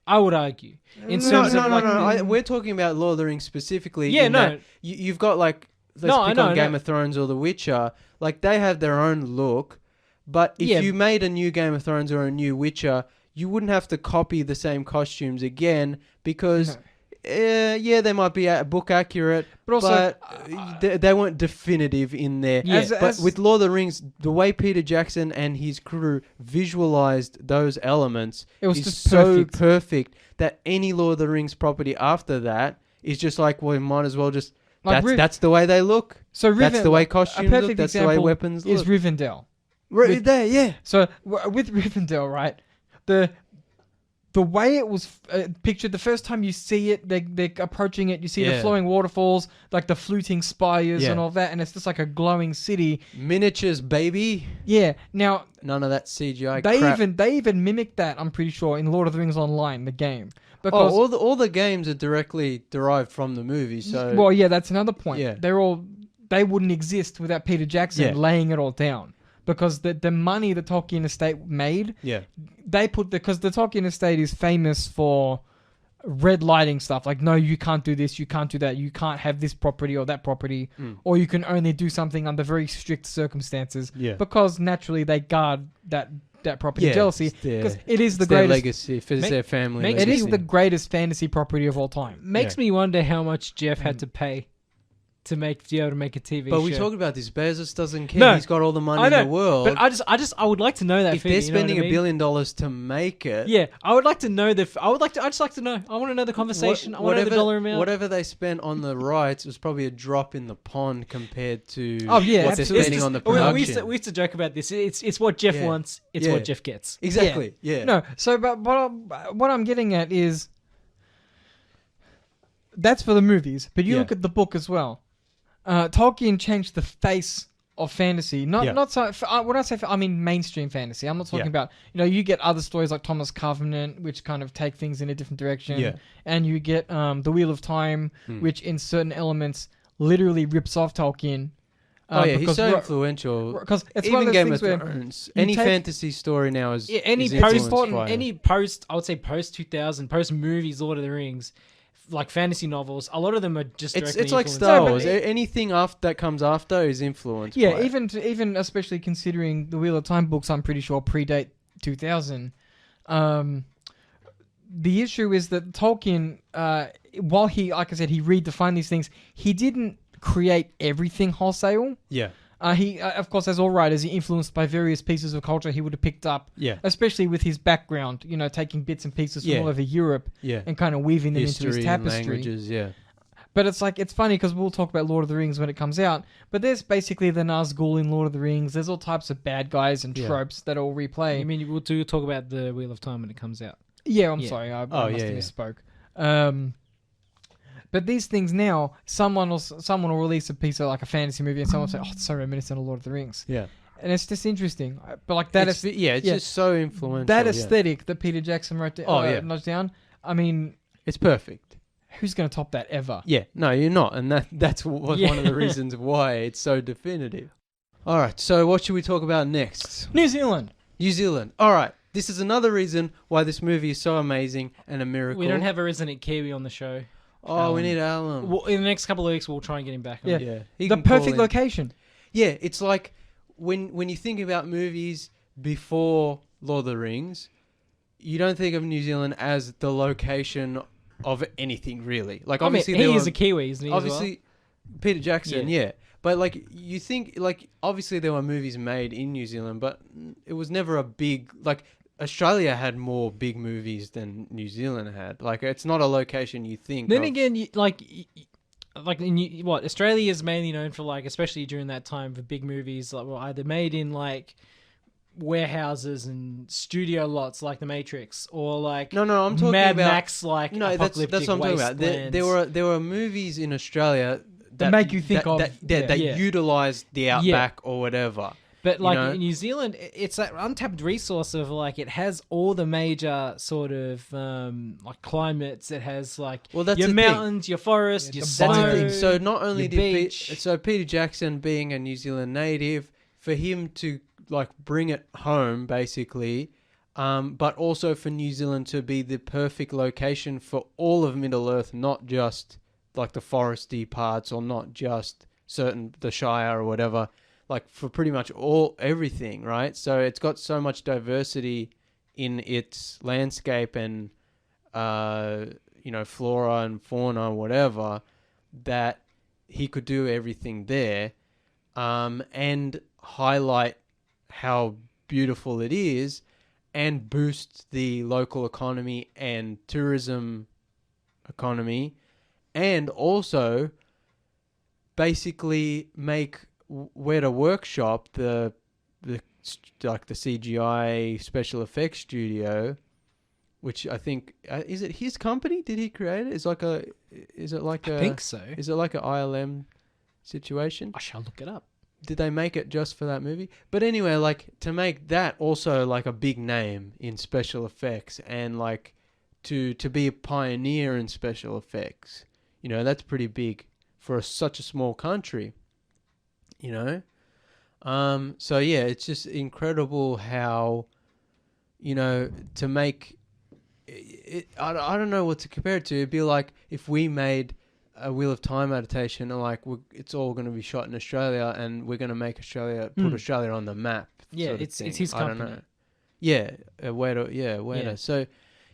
I would argue. We're talking about Lord of the Rings specifically. Yeah, no. You've got like Game of Thrones or The Witcher. Like they have their own look, but if you made a new Game of Thrones or a new Witcher, you wouldn't have to copy the same costumes again because. They might be book accurate, but they weren't definitive in there. But with Lord of the Rings, the way Peter Jackson and his crew visualized those elements is so perfect that any Lord of the Rings property after that is just like, well, we might as well just... That's the way they look. So that's the way costumes look. That's the way weapons look. Is Rivendell. So with Rivendell, right, the way it was pictured, the first time you see it, they're approaching it, you see the flowing waterfalls, like the fluting spires and all that, and it's just like a glowing city. Miniatures, baby. Yeah. Now... None of that CGI crap. They even mimicked that, I'm pretty sure, in Lord of the Rings Online, the game. Because all the games are directly derived from the movie, so... Well, yeah, that's another point. Yeah. They wouldn't exist without Peter Jackson laying it all down. Because the money the Tolkien estate made, they put because the Tolkien estate is famous for red lighting stuff. Like, no, you can't do this, you can't do that, you can't have this property or that property, or you can only do something under very strict circumstances. Yeah. Because naturally they guard that that property jealousy because it is the their greatest legacy, for their family. It is the greatest fantasy property of all time. Makes me wonder how much Jeff had to pay to be able to make a TV show. But we talked about this. Bezos doesn't care. No, He's got all the money in the world. But I would like to know that. If they're spending $1 billion to make it, yeah, I would like to know I just like to know. I want to know the conversation. I want to know the dollar amount. Whatever they spent on the rights was probably a drop in the pond compared to what they're spending on the production. We used to joke about this. It's what Jeff wants. It's what Jeff gets. Exactly. Yeah. No. So, but what I'm getting at is that's for the movies. But you look at the book as well. Tolkien changed the face of fantasy. Not so. When I say, I mean mainstream fantasy. I'm not talking about. You get other stories like Thomas Covenant, which kind of take things in a different direction. Yeah. And you get the Wheel of Time, which in certain elements literally rips off Tolkien. He's so influential. Because it's even Game of Thrones. Any fantasy story now is any post. I would say post 2000, post movies, Lord of the Rings. Like fantasy novels, a lot of them are just it's like Star Wars. Anything that comes after is influenced. Yeah, even especially considering the Wheel of Time books, I'm pretty sure predate 2000. The issue is that Tolkien, while he, like I said, he redefined these things, he didn't create everything wholesale. Yeah. He, of course, as all writers, he influenced by various pieces of culture he would have picked up. Yeah. Especially with his background, taking bits and pieces from all over Europe and kind of weaving them into his tapestry. And languages, But it's funny because we'll talk about Lord of the Rings when it comes out. But there's basically the Nazgul in Lord of the Rings. There's all types of bad guys and tropes that all replay. You mean we'll talk about the Wheel of Time when it comes out? Yeah, I'm sorry. I must have misspoke. But these things now, someone will release a piece of like a fantasy movie, and someone will say, "Oh, it's so reminiscent of Lord of the Rings." Yeah, and it's just interesting. But like that, it's just so influential. That aesthetic that Peter Jackson nudged down. I mean, it's perfect. Who's going to top that ever? Yeah, no, you're not, and that's one of the reasons why it's so definitive. All right, so what should we talk about next? New Zealand. All right, this is another reason why this movie is so amazing and a miracle. We don't have a resident Kiwi on the show. Oh, we need Alan. Well, in the next couple of weeks, we'll try and get him back on. Yeah. The perfect location. Yeah, it's like when you think about movies before Lord of the Rings, you don't think of New Zealand as the location of anything, really. Like, obviously, he is a Kiwi, isn't he? Obviously, Peter Jackson, yeah. But, like, you think, like, obviously there were movies made in New Zealand, but it was never a big, like... Australia had more big movies than New Zealand had. Like, it's not a location you think. Then again, Australia is mainly known for, like, especially during that time, for big movies, like, were either made in like warehouses and studio lots, like The Matrix, or like I'm talking Mad about Max, like apocalyptic that's what I'm talking about. There were movies in Australia that make you think that utilized the outback or whatever. But like in New Zealand, it's that untapped resource of like it has all the major sort of like climates. It has like your mountains, your forests, your snow. That's the thing. So not only did Peter Jackson, being a New Zealand native, for him to like bring it home basically, but also for New Zealand to be the perfect location for all of Middle Earth, not just like the foresty parts or not just the Shire or whatever. Like for pretty much everything, right? So it's got so much diversity in its landscape and flora and fauna, whatever, that he could do everything there, and highlight how beautiful it is, and boost the local economy and tourism economy, and also basically make Weta Workshop, the CGI special effects studio, which I think is it his company? Did he create it? I think so. Is it like an ILM situation? I shall look it up. Did they make it just for that movie? But anyway, like to make that also like a big name in special effects, and like to be a pioneer in special effects, that's pretty big for such a small country. So yeah, it's just incredible how, to make it, I don't know what to compare it to. It'd be like if we made a Wheel of Time adaptation and like it's all going to be shot in Australia and we're going to make put Australia on the map. Yeah, it's his company. I don't know. Weta. Yeah. So,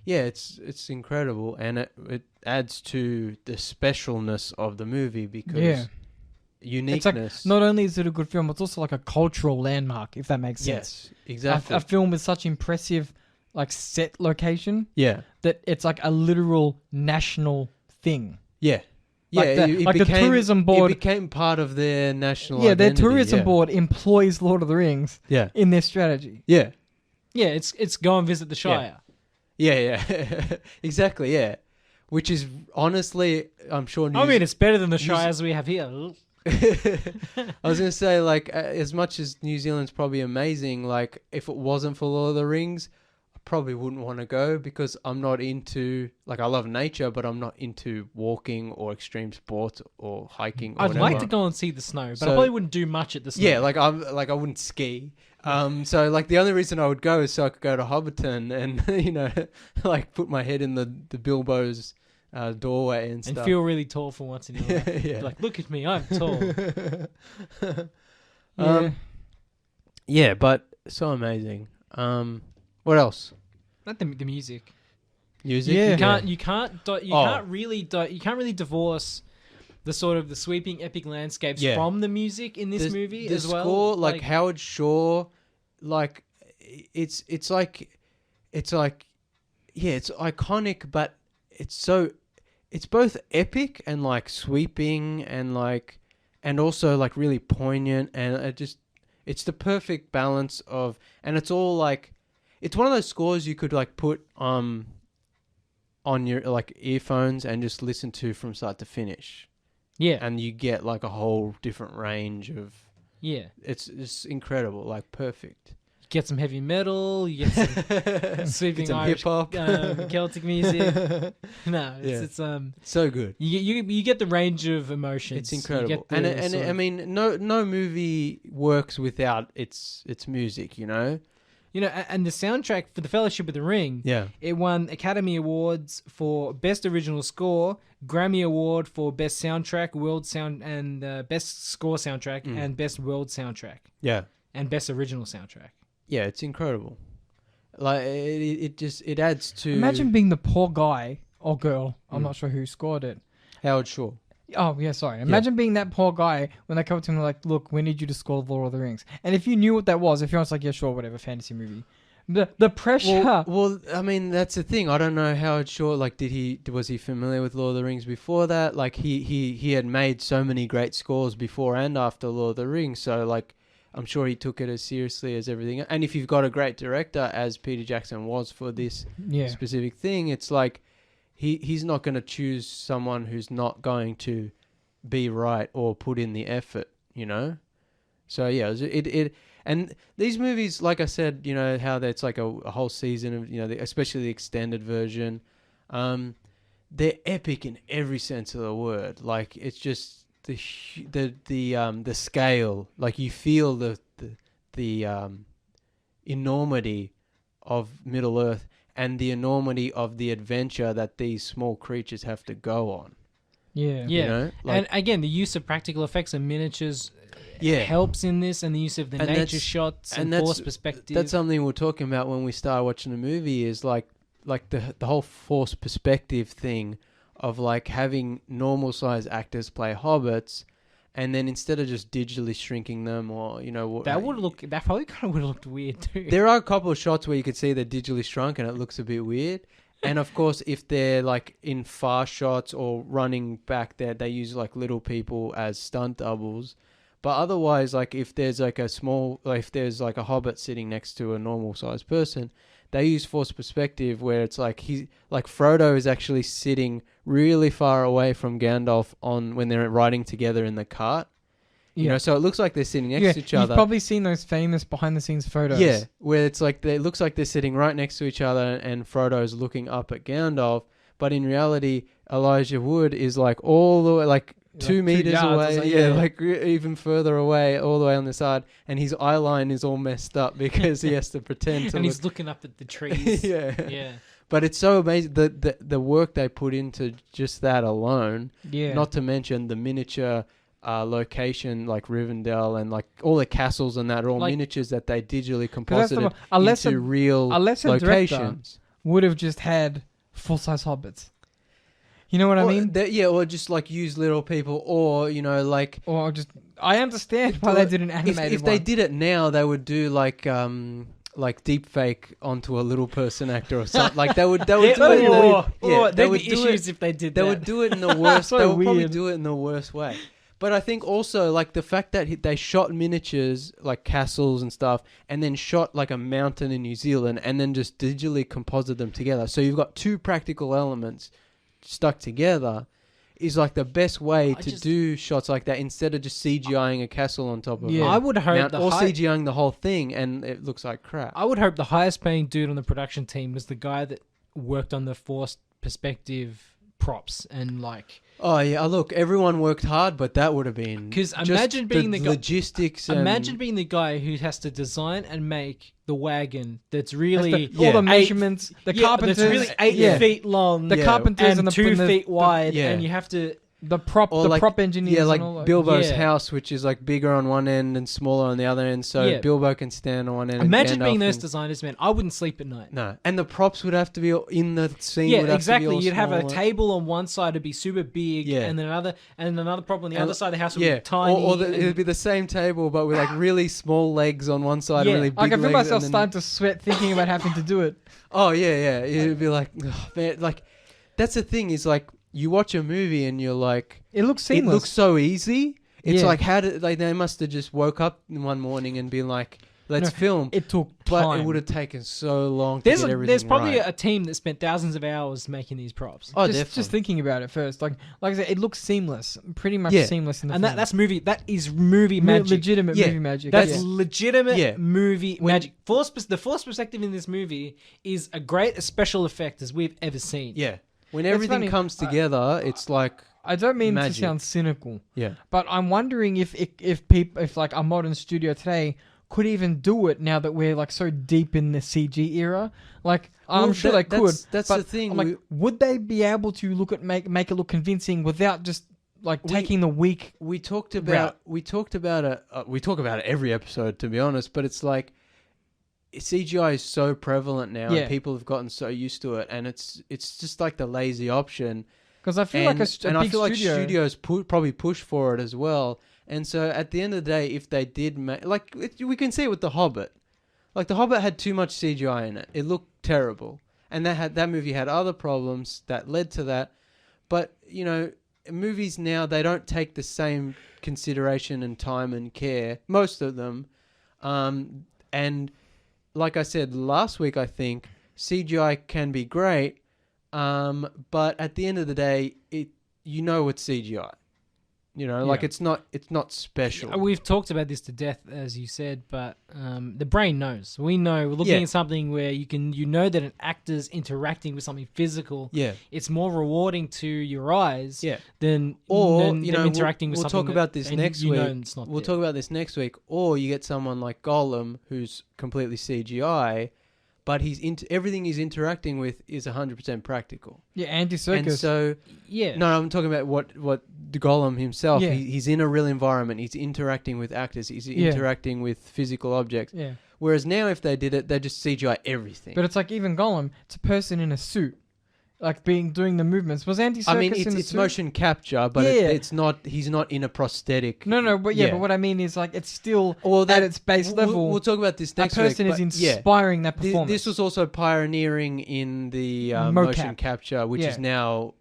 yeah, it's incredible, and it adds to the specialness of the movie because uniqueness. It's like, not only is it a good film, it's also like a cultural landmark, if that makes sense. Yes, exactly. A film with such impressive, like, set location. Yeah. That it's like a literal national thing. Yeah. Like Yeah, the tourism board. It became part of their national their identity. tourism board employs Lord of the Rings in their strategy. Yeah. Yeah, it's go and visit the Shire. Yeah. Exactly, yeah. Which is, honestly, I'm sure... it's better than the Shires we have here. I was going to say, like, as much as New Zealand's probably amazing, like, if it wasn't for Lord of the Rings, I probably wouldn't want to go because I'm not into... Like, I love nature, but I'm not into walking or extreme sports or hiking or I'd whatever. like to go and see the snow, but I probably wouldn't do much at the snow. Yeah, I wouldn't ski. So like the only reason I would go is so I could go to Hobbiton and like put my head in the Bilbo's doorway and stuff. And feel really tall for once in your life. Yeah. Like, look at me, I'm tall. Yeah, but so amazing. What else? Not the music. Music. Yeah. You can't really divorce the sort of the sweeping epic landscapes from the music in this movie as well. The score, like Howard Shore, like it's iconic, but it's both epic and like sweeping and also like really poignant, and it's the perfect balance of, and it's all like, it's one of those scores you could like put on your like earphones and just listen to from start to finish. Yeah. And you get like a whole different range of... Yeah. It's incredible, like perfect. You get some heavy metal, you get some sweeping some Irish hip-hop. Celtic music. No, it's so good. You get the range of emotions. It's incredible. And I mean, no movie works without its music, you know? You know, and the soundtrack for The Fellowship of the Ring, it won Academy Awards for Best Original Score, Grammy Award for Best Soundtrack, World Sound, and Best Score Soundtrack, and Best World Soundtrack. Yeah. And Best Original Soundtrack. Yeah, it's incredible. Like, it adds to... Imagine being the poor guy or girl, I'm not sure who scored it. Howard Shore. Oh, yeah, sorry. Imagine being that poor guy when they come up to him and like, look, we need you to score Lord of the Rings. And if you knew what that was, if you're like, yeah, sure, whatever, fantasy movie. The pressure. Well, I mean, that's the thing. I don't know Howard Shore, like, was he familiar with Lord of the Rings before that? Like, he had made so many great scores before and after Lord of the Rings. So, like, I'm sure he took it as seriously as everything. And if you've got a great director, as Peter Jackson was for this specific thing, it's like, he's not going to choose someone who's not going to be right or put in the effort, you know? So yeah, and these movies, like I said, you know, how it's like a whole season of, you know, especially the extended version, they're epic in every sense of the word. Like, it's just the scale, like you feel the enormity of Middle Earth and the enormity of the adventure that these small creatures have to go on. Yeah. You know? Like, and again, the use of practical effects and miniatures helps in this, and the use of the nature shots and forced perspective. That's something we're talking about when we start watching the movie, is like the whole forced perspective thing of like having normal size actors play hobbits, and then instead of just digitally shrinking them, or, you know, that probably kind of would have looked weird too. There are a couple of shots where you could see they're digitally shrunk and it looks a bit weird. And of course, if they're like in far shots or running back there, they use like little people as stunt doubles. But otherwise, like if there's like if there's like a hobbit sitting next to a normal sized person, they use forced perspective where it's like Frodo is actually sitting really far away from Gandalf when they're riding together in the cart. You know, so it looks like they're sitting next to each other. You've probably seen those famous behind-the-scenes photos. Yeah, where it's like it looks like they're sitting right next to each other, and Frodo's looking up at Gandalf. But in reality, Elijah Wood is like all the way, like 2 meters away. Like even further away, all the way on the side, and his eye line is all messed up because he has to pretend to. And he's looking up at the trees. Yeah. But it's so amazing the work they put into just that alone. Yeah. Not to mention the miniature location like Rivendell and like all the castles and that are all Like- miniatures that they digitally composited unless into real a lesser locations. would have just had full-size hobbits. You know what I mean? Or just like use little people, or like. Or just I understand why they did an animated If they did it now, they would do like deep fake onto a little person actor or something. Like they would do it. They would do issues if they did that. They would do it in the worst. So they would probably weird. do it in the worst way. But I think also like the fact that they shot miniatures like castles and stuff, and then shot like a mountain in New Zealand, and then just digitally composited them together. So you've got two practical elements stuck together. Is like the best way to do shots like that instead of just CGIing a castle on top of it. I would hope or CGIing the whole thing and it looks like crap. I would hope the highest paying dude on the production team was the guy that worked on the forced perspective props and like. Oh yeah, look, everyone worked hard, but that would have been because imagine being the logistics. Imagine being the guy who has to design and make the wagon that's really all the measurements, the carpenters, that's really 8 feet long, the carpenters and the 2 feet wide, and you have to. The prop engineers. Yeah, like and all Bilbo's house, which is like bigger on one end and smaller on the other end, so Bilbo can stand on one end. Imagine and being those designers, man. I wouldn't sleep at night. No, and the props would have to be in the scene. Yeah, exactly. You'd have a table on one side to be super big, and then another problem on the other side of the house would be tiny. Or it'd be the same table, but with like really small legs on one side, and really big legs. I can feel myself starting to sweat thinking about having to do it. Oh yeah. It'd be like, man, like that's the thing is like. You watch a movie and you're like, it looks seamless. It looks so easy. It's like they must have just woke up one morning and been like, let's film. It took time. But it would have taken so long to get everything There's probably right. a team that spent thousands of hours making these props. Oh, definitely. Just thinking about it first, like I said, it looks seamless, pretty much seamless in the film. That's movie. That is movie magic. Legitimate movie magic. That's legitimate movie magic. The force perspective in this movie is a great special effect as we've ever seen. Yeah. When everything comes together, it's like I don't mean magic. to sound cynical. Yeah. But I'm wondering if like a modern studio today could even do it now that we're like so deep in the CG era. Like I'm sure they could. That's but the thing. I'm like, would they be able to make it look convincing without just like taking the weak? We talked about it. We talk about it every episode, to be honest. But it's like. CGI is so prevalent now, and people have gotten so used to it, and it's just like the lazy option. Because I feel like I feel like studios probably push for it as well. And so at the end of the day, if they did we can see it with The Hobbit. Like The Hobbit had too much CGI in it; it looked terrible, and that movie had other problems that led to that. But movies now they don't take the same consideration and time and care. Most of them, and like I said last week, I think CGI can be great, but at the end of the day, it's CGI. Like it's not special. We've talked about this to death, as you said, but the brain knows. We know. We're looking at something where you know that an actor's interacting with something physical. Yeah, it's more rewarding to your eyes. Yeah. than interacting with something. We'll talk about this next week. We'll talk about this next week. Or you get someone like Gollum, who's completely CGI. But everything he's interacting with is 100% practical. Yeah, Andy Serkis. And so, no, I'm talking about what the Gollum himself. Yeah. He's in a real environment. He's interacting with actors. He's interacting with physical objects. Yeah. Whereas now, if they did it, they just CGI everything. But it's like even Gollum. It's a person in a suit, like doing the movements. Was Andy Serkis in a it's suit? motion capture, but it's not. He's not in a prosthetic. No, but but what I mean is like it's still at its base level. We'll talk about this next week. That person is inspiring that performance. This was also pioneering in the motion capture, which is now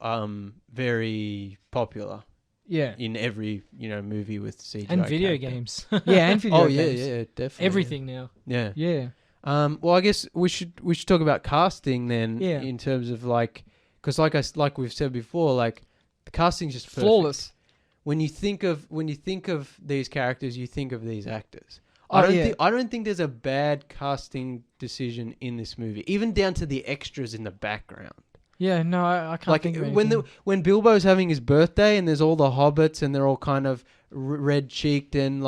very popular. Yeah. In every movie with CGI and video games. And video games. Yeah, definitely. Everything now. Yeah. Yeah. Well, I guess we should talk about casting then. Yeah. In terms of because like we've said before, like the casting's just perfect. Flawless. When you think of these characters, you think of these actors. I don't think there's a bad casting decision in this movie, even down to the extras in the background. Yeah, no, I can't think of anything. When Bilbo's having his birthday and there's all the hobbits and they're all kind of red cheeked and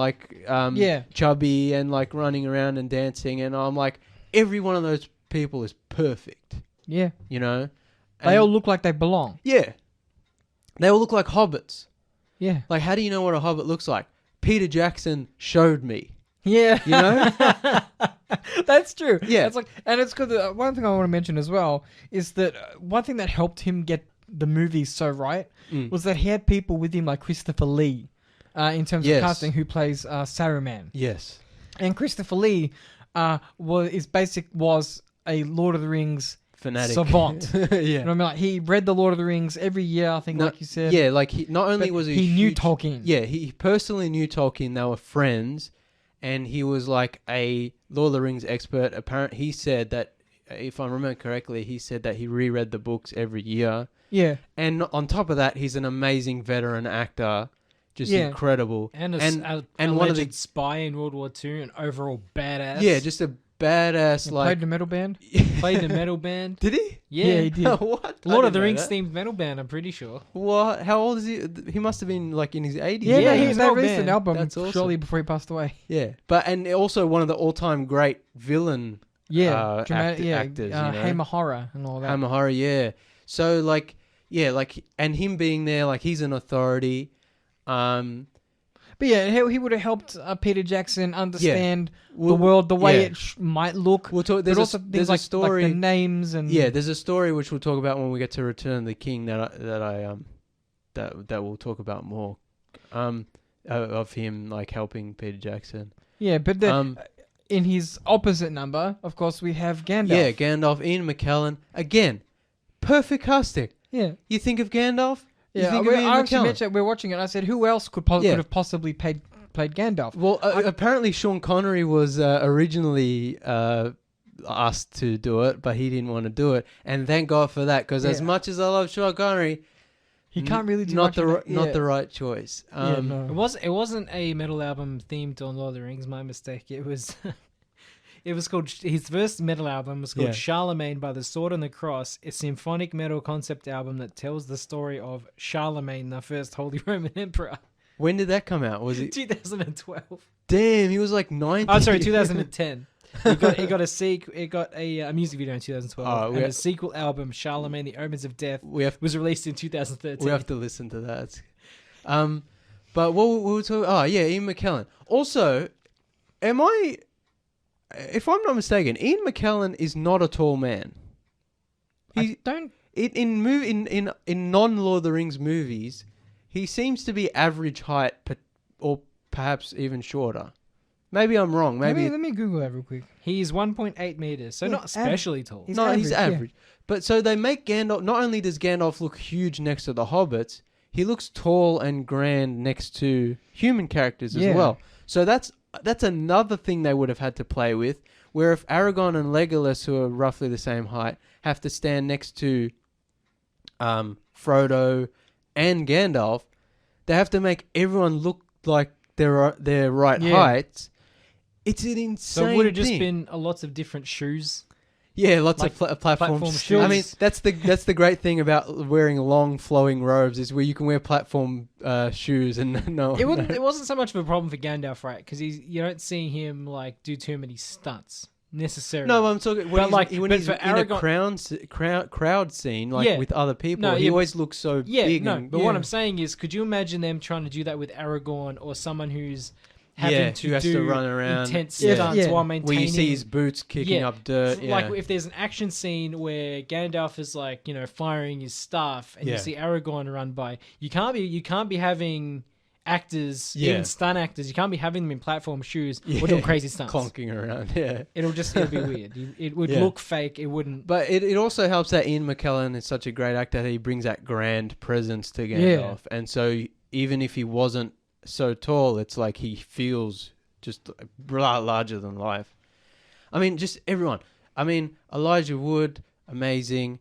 chubby and like running around and dancing, and I'm like, every one of those people is perfect. Yeah, they all look like they belong. Yeah, they all look like hobbits. Yeah. Like, how do you know what a hobbit looks like? Peter Jackson showed me. Yeah. You know? That's true. Yeah. It's like, and it's good. One thing I want to mention as well is that one thing that helped him get the movie so right was that he had people with him like Christopher Lee, in terms of casting, who plays Saruman. Yes. And Christopher Lee was a Lord of the Rings fanatic savant. Yeah. You know what I mean? Like, he read the Lord of the Rings every year, I think, like you said. Yeah, like he not only was he knew Tolkien. Yeah, he personally knew Tolkien. They were friends, and he was like a Lord of the Rings expert. Apparently, he said that, if I remember correctly, he said that he reread the books every year. Yeah. And on top of that, he's an amazing veteran actor. Just incredible. And one of the spy in World War II, an overall badass. Yeah, just a badass. He like played in a metal band. Played in a metal band. Did he? Yeah, he did. What? Lord of the Rings themed metal band, I'm pretty sure. What? How old is he? He must have been like in his 80s. Yeah, he's they an old released an man. album That's awesome. shortly before he passed away. Yeah, and also one of the all-time great villain actors. You know? Hamahara and all that. Hamahara, yeah. So like, and him being there, like he's an authority. But yeah, he would have helped Peter Jackson understand the world, the way it might look. We'll talk. There's also things like the names and there's a story which we'll talk about when we get to Return of the King that we'll talk about more, of him like helping Peter Jackson. Yeah, but in his opposite number, of course, we have Gandalf. Yeah, Gandalf, Ian McKellen again, perfect casting. Yeah, you think of Gandalf. Yeah, I actually mentioned we're watching it. And I said, who else could have possibly played Gandalf? Well, apparently Sean Connery was originally asked to do it, but he didn't want to do it. And thank God for that, because as much as I love Sean Connery, he can't really do not the right choice. No. It wasn't a metal album themed on Lord of the Rings. My mistake. It was. It was called, his first metal album was called Charlemagne by the Sword and the Cross, a symphonic metal concept album that tells the story of Charlemagne, the first Holy Roman Emperor. When did that come out? Was it 2012? Damn, he was like 90. Oh, sorry, 2010. It got a music video in 2012, and a sequel album, Charlemagne, The Omens of Death, was released in 2013. We have to listen to that. But what we were talking... Oh, yeah, Ian McKellen. Also, if I'm not mistaken, Ian McKellen is not a tall man. In non-Lord of the Rings movies, he seems to be average height, or perhaps even shorter. Maybe I'm wrong. Maybe let me Google that real quick. He's 1.8 meters, so not especially tall. He's average. Yeah. But so they make Gandalf. Not only does Gandalf look huge next to the hobbits, he looks tall and grand next to human characters as well. So that's another thing they would have had to play with, where if Aragorn and Legolas, who are roughly the same height, have to stand next to Frodo and Gandalf, they have to make everyone look like their right heights. It's an insane So it would have just thing. been lots of different shoes. Yeah, lots like of platform shoes. I mean, that's the great thing about wearing long flowing robes, is where you can wear platform shoes and It wasn't so much of a problem for Gandalf, right? Because you don't see him like do too many stunts necessarily. No, I'm talking when he's for in Aragorn, a crowd scene with other people. He always looks so big. What I'm saying is, could you imagine them trying to do that with Aragorn or someone who's having who has to run around intense stunts while maintaining... Where you see his boots kicking up dirt. Like if there's an action scene where Gandalf is like, firing his staff and you see Aragorn run by, you can't be having actors, even stunt actors, you can't be having them in platform shoes or doing crazy stunts. Clonking around, It'll be weird. It would look fake, it wouldn't... But it also helps that Ian McKellen is such a great actor that he brings that grand presence to Gandalf. And so even if he wasn't so tall, it's like he feels just larger than life. I mean, just everyone. I mean, Elijah Wood, amazing.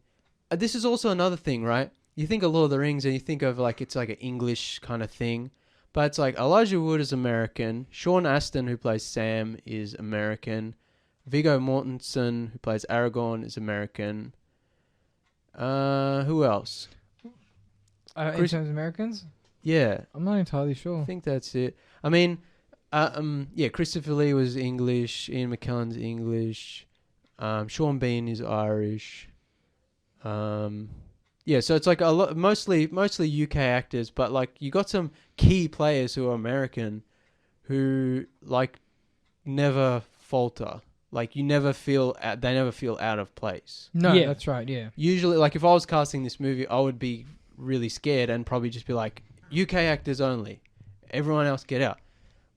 This is also another thing, right? You think of Lord of the Rings and you think of like it's like an English kind of thing, but it's like Elijah Wood is American. Sean Astin, who plays Sam, is American. Viggo Mortensen, who plays Aragorn, is American. Who else? In terms of Americans? Yeah. I'm not entirely sure. I think that's it. I mean, Christopher Lee was English. Ian McKellen's English. Sean Bean is Irish. Yeah, so it's like a lot, mostly UK actors, but like you got some key players who are American, who like never falter. Like they never feel out of place. No, Yeah. that's right. Yeah. Usually, like if I was casting this movie, I would be really scared and probably just be like, UK actors only, everyone else get out.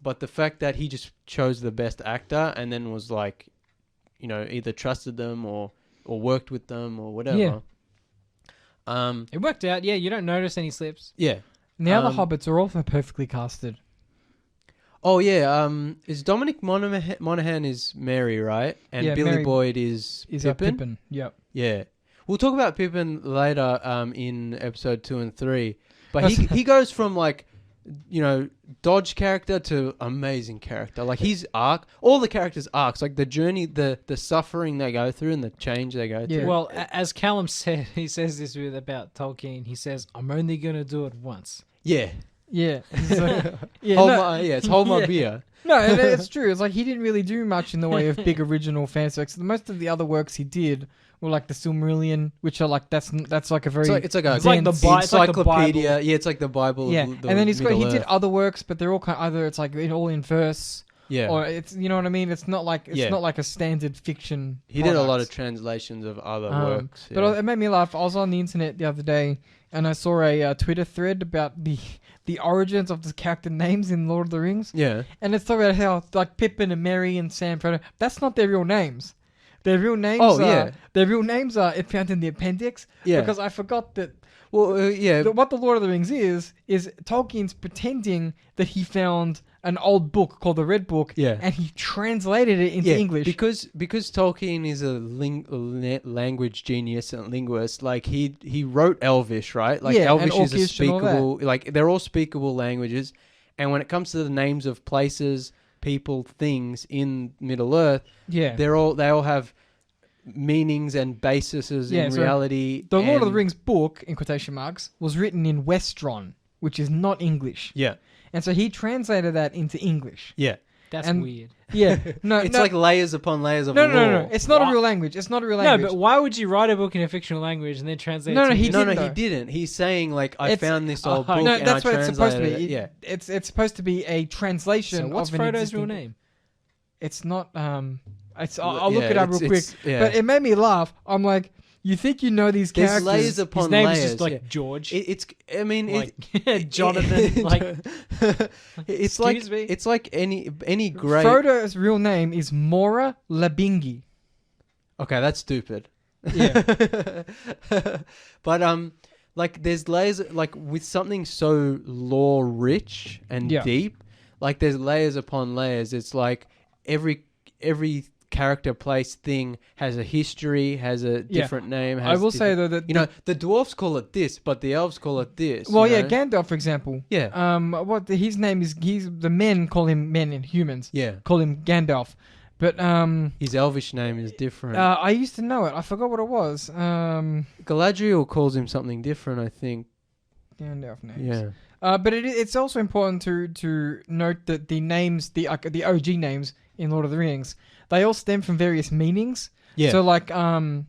But the fact that he just chose the best actor and then was like, you know, either trusted them or worked with them or whatever. Yeah. Um, It worked out. Yeah, you don't notice any slips. yeah. And the other hobbits are also perfectly casted. Oh yeah. Is Dominic Monaghan is Mary, right? And Yeah, Billy Mary Boyd is Pippin. Pippin. Yep. Yeah. We'll talk about Pippin later in episode 2 and 3. But he goes from like, you know, dodge character to amazing character. Like his arc, all the characters' arcs, like the journey, the suffering they go through and the change they go through. Well, as Callum said, he says this about Tolkien. He says, "I'm only gonna do it once." Yeah. Yeah. So, It's hold my Yeah. beer. No, and it's true. It's like he didn't really do much in the way of big original fan works. Most of the other works he did were like the Silmarillion, which are like that's like a very It's like a It's like the encyclopedia. Bible. Yeah, it's like the Bible. yeah. Of the And then he Middle did Earth. other works, but they're all either it's like all in verse, Yeah. or it's you know what I mean. It's not like a standard fiction. He did a lot of product. translations of other works. Yeah. But it made me laugh. I was on the internet the other day and I saw a Twitter thread about the origins of the character names in Lord of the Rings. yeah. And it's talking about how like Pippin and Merry and Sam Frodo, that's not their real names. Their real names their real names are found in the appendix. Yeah. Because I forgot that Well, yeah. what the Lord of the Rings is Tolkien's pretending that he found an old book called the Red Book, Yeah. and he translated it into English. because Tolkien is a language genius and linguist. Like he wrote Elvish, right? Like Yeah, and Elvish is a Orcish and all that. speakable. Like they're all speakable languages. And when it comes to the names of places, people, things in Middle Earth, yeah. they all have meanings and bases in so reality. The Lord of the Rings book, in quotation marks, was written in Westron, which is not English. Yeah. And so he translated that into English. Yeah. That's And- weird. Yeah. No, It's no, like layers upon layers of no, lore. no. It's not What? a real language. It's not a real No, language. but why would you write a book in a fictional language and then translate No, it no, to he English? No, didn't, he though. didn't. He's saying like I It's- found this old Oh, book no, and that's I what it's supposed to translated be. it. Yeah. It's supposed to be a translation. So what's of an Frodo's existing real book. name? It's not. I'll look it up real quick. Yeah. But it made me laugh. I'm like, you think you know these There's characters? layers upon His name's layers. just like yeah. George. I mean, like Jonathan. Like, it's like excuse me? it's like any great. Frodo's real name is Mora Labingi. Okay, that's stupid. Yeah. But like there's layers like with something so lore rich and Yeah. deep. Like there's layers upon layers. It's like every character, place, thing has a history, has a different name. I will say though that you know, the dwarfs call it this, but the elves call it this. Well, you yeah, know? Gandalf, for example. Yeah. His name is? The men call him men and humans Yeah. call him Gandalf, but His elvish name is different. I used to know it. I forgot what it was. Galadriel calls him something different, I think. Gandalf names. Yeah. But it's also important to note that the names, the OG names in Lord of the Rings, they all stem from various meanings. Yeah. So like Sam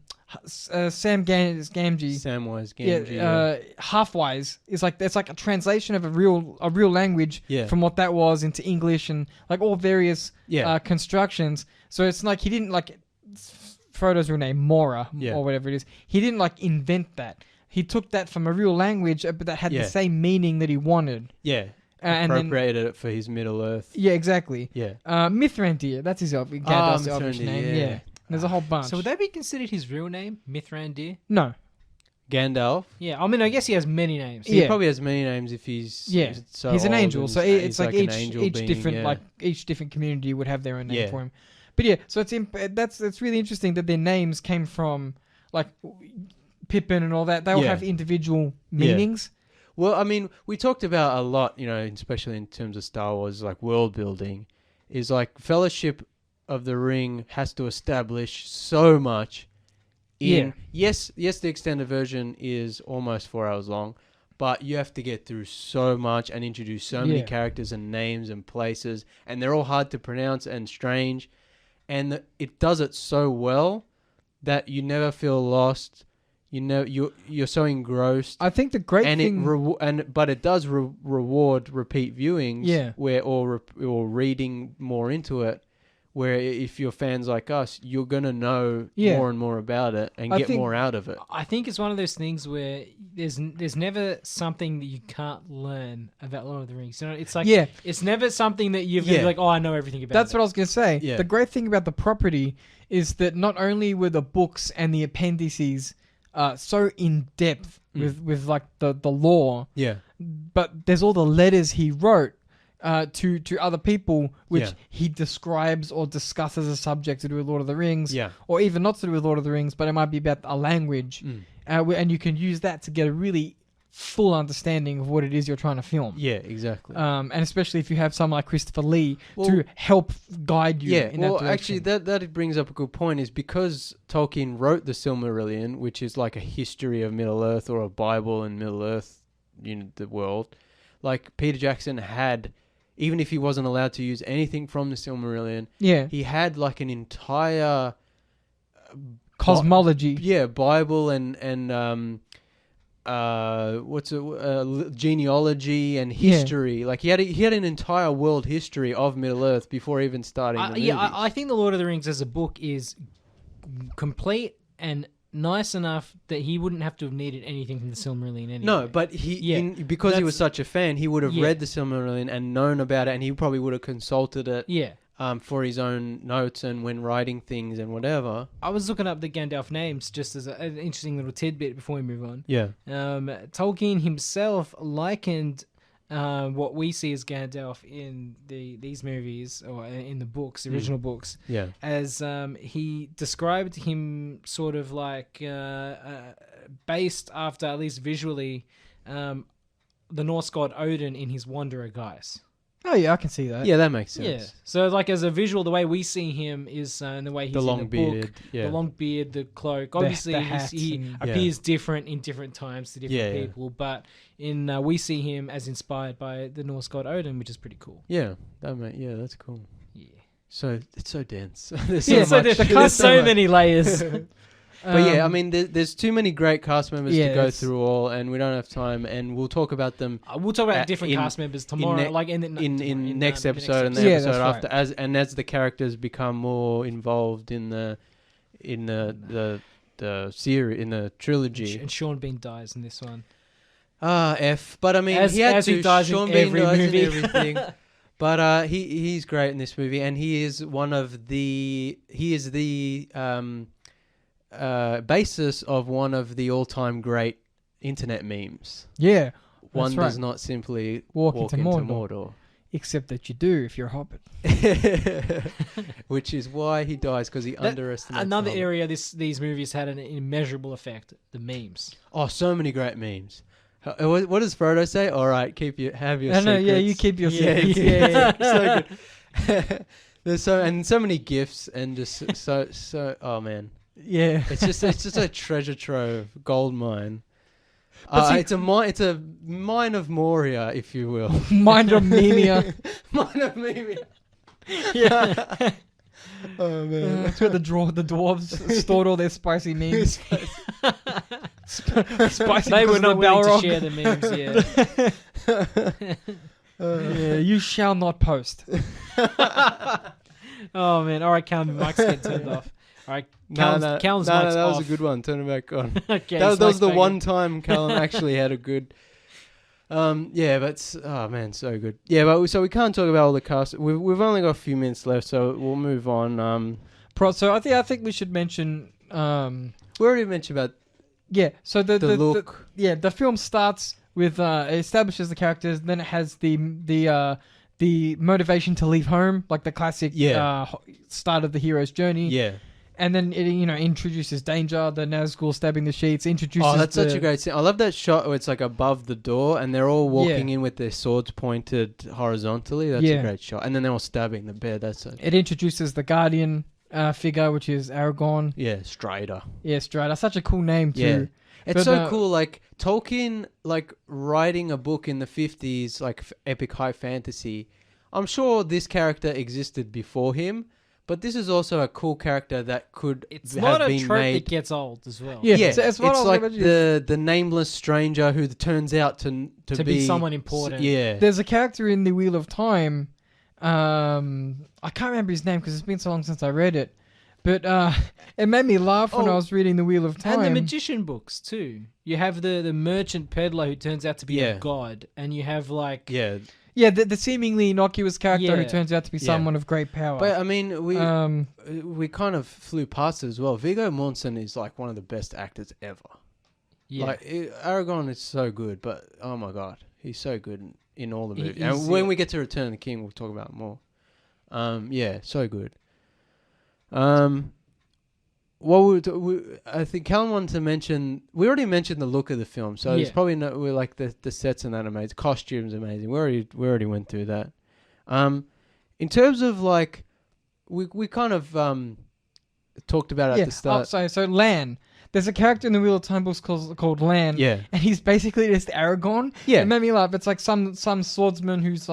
Gamgee. Samwise Yeah, Gamgee. Halfwise is like it's like a translation of a real language Yeah. from what that was into English and like all various Yeah. constructions. So it's like he didn't like Frodo's real name Mora Yeah. or whatever it is. He didn't like invent that. He took that from a real language, but that had Yeah. the same meaning that he wanted. Yeah. And then Appropriated it for his Middle Earth. yeah, exactly. Yeah. Mithrandir, that's his Gandalf's elvish Mithrandir, name. yeah. Yeah. There's a whole bunch. so would that be considered his real name, Mithrandir? No. Gandalf. Yeah, I mean, I guess he has many names. He Yeah. probably has many names if he's Yeah. so He's an old angel, and so he's it's like an each angel being, different yeah. like each different community would have their own name Yeah. for him. But yeah, so it's really interesting that their names came from like Pippin and all that. They all Yeah. have individual meanings. Well, I mean, we talked about a lot, you know, especially in terms of Star Wars, like world building, is like Fellowship of the Ring has to establish so much. Yes, the extended version is almost 4 hours long, but you have to get through so much and introduce so many characters and names and places, and they're all hard to pronounce and strange, and it does it so well that you never feel lost. you're so engrossed. I think the great thing, but it does reward repeat viewings. Yeah. Or reading more into it. Where if you're fans like us, you're gonna know more and more about it and get more out of it. I think it's one of those things where there's never something that you can't learn about Lord of the Rings. You know, it's like it's never something that you're gonna be like, oh, I know everything about. That's what I was gonna say. Yeah. The great thing about the property is that not only were the books and the appendices so in depth with like the lore, but there's all the letters he wrote. To other people, which he describes or discusses a subject to do with Lord of the Rings, or even not to do with Lord of the Rings, but it might be about a language, and you can use that to get a really full understanding of what it is you're trying to film. Yeah, exactly. And especially if you have someone like Christopher Lee to help guide you. In that direction. Actually, that brings up a good point. Is because Tolkien wrote the Silmarillion, which is like a history of Middle Earth or a Bible in Middle Earth, the world. Like Peter Jackson had. Even if he wasn't allowed to use anything from the Silmarillion, he had like an entire cosmology. Bible and genealogy and history. Yeah. Like he had an entire world history of Middle Earth before even starting the movies. I think the Lord of the Rings as a book is complete and nice enough that he wouldn't have to have needed anything from the Silmarillion anyway. No, but because he was such a fan, he would have read the Silmarillion and known about it, and he probably would have consulted it for his own notes and when writing things and whatever. I was looking up the Gandalf names just as an interesting little tidbit before we move on. Yeah. Tolkien himself likened what we see as Gandalf in these movies or in the books, the original books, as he described him sort of like based after, at least visually, the Norse god Odin in his wanderer guise. Oh yeah, I can see that. Yeah, that makes sense. Yeah, so like as a visual, the way we see him is in the way he's in the book, the long beard, the cloak. Obviously, he appears different in different times to different people, but we see him as inspired by the Norse god Odin, which is pretty cool. Yeah, that's cool. Yeah. So it's so dense. There's so many layers. But I mean, there's too many great cast members to go through all, and we don't have time. And we'll talk about them. We'll talk about different cast members tomorrow, in next episode and the episode after, as the characters become more involved in the series, in the trilogy. And Sean Bean dies in this one. But I mean, he dies in every movie. In everything. But he's great in this movie, and he is the basis of one of the all-time great internet memes. Yeah, one does not simply walk into Mordor. Except that you do if you're a hobbit. Which is why he dies, because he underestimates another area these movies had an immeasurable effect, the memes. Oh, so many great memes. What does Frodo say? All right, have your secrets. No, you keep your secrets. So good. There's so many gifts and just so oh man. Yeah, it's just a treasure trove, gold mine. It's a mine of Moria, if you will. Mine of Moria. Mine of Moria. Yeah. Oh man, that's where the dwarves stored all their spicy memes. Spicy. They were not willing to share the memes. Yeah, you shall not post. Oh man! All right, Calvin, Mike's getting turned off. All right, Callum's that off. was a good one. Turn it back on. Okay, that was the one time Callum actually had a good. But oh man, so good. Yeah, but so we can't talk about all the cast. We've only got a few minutes left, so we'll move on. So I think we should mention. We already mentioned about. Yeah. So the look. The film starts with it establishes the characters, then it has the motivation to leave home, like the classic start of the hero's journey. Yeah. And then it introduces danger, the Nazgul stabbing the sheets, introduces... Oh, that's such a great scene. I love that shot where it's like above the door and they're all walking in with their swords pointed horizontally. That's a great shot. And then they're all stabbing the bear. It introduces the Guardian figure, which is Aragorn. Yeah, Strider. Yeah, Strider. Such a cool name too. Yeah. It's so cool, like Tolkien, like writing a book in the 50s, like epic high fantasy. I'm sure this character existed before him, But this is also a cool character that could It's have not a been trope made. that gets old as well. Yeah, Yeah, so it's like the nameless stranger who turns out to be someone important. Yeah, There's a character in the Wheel of Time. I can't remember his name because it's been so long since I read it. But it made me laugh when I was reading the Wheel of Time. And the magician books too. You have the merchant peddler who turns out to be a god, and you have like the seemingly innocuous character who Yeah. turns out to be someone of great power. but I mean we kind of flew past it as well. Viggo Mortensen is like one of the best actors ever. yeah. Like Aragorn is so good, but oh my god, he's so good in all the movies. He And is, when yeah. we get to Return of the King, we'll talk about it more. So good. I think Callum wanted to mention. We already mentioned the look of the film, so it's probably not. We're like the sets and that amazing, costumes amazing. We already went through that. In terms of like, we kind of talked about it at the start. So Lan. There's a character in the Wheel of Time books called Lan. Yeah. And he's basically just Aragorn. Yeah. It made me laugh. It's like some swordsman who's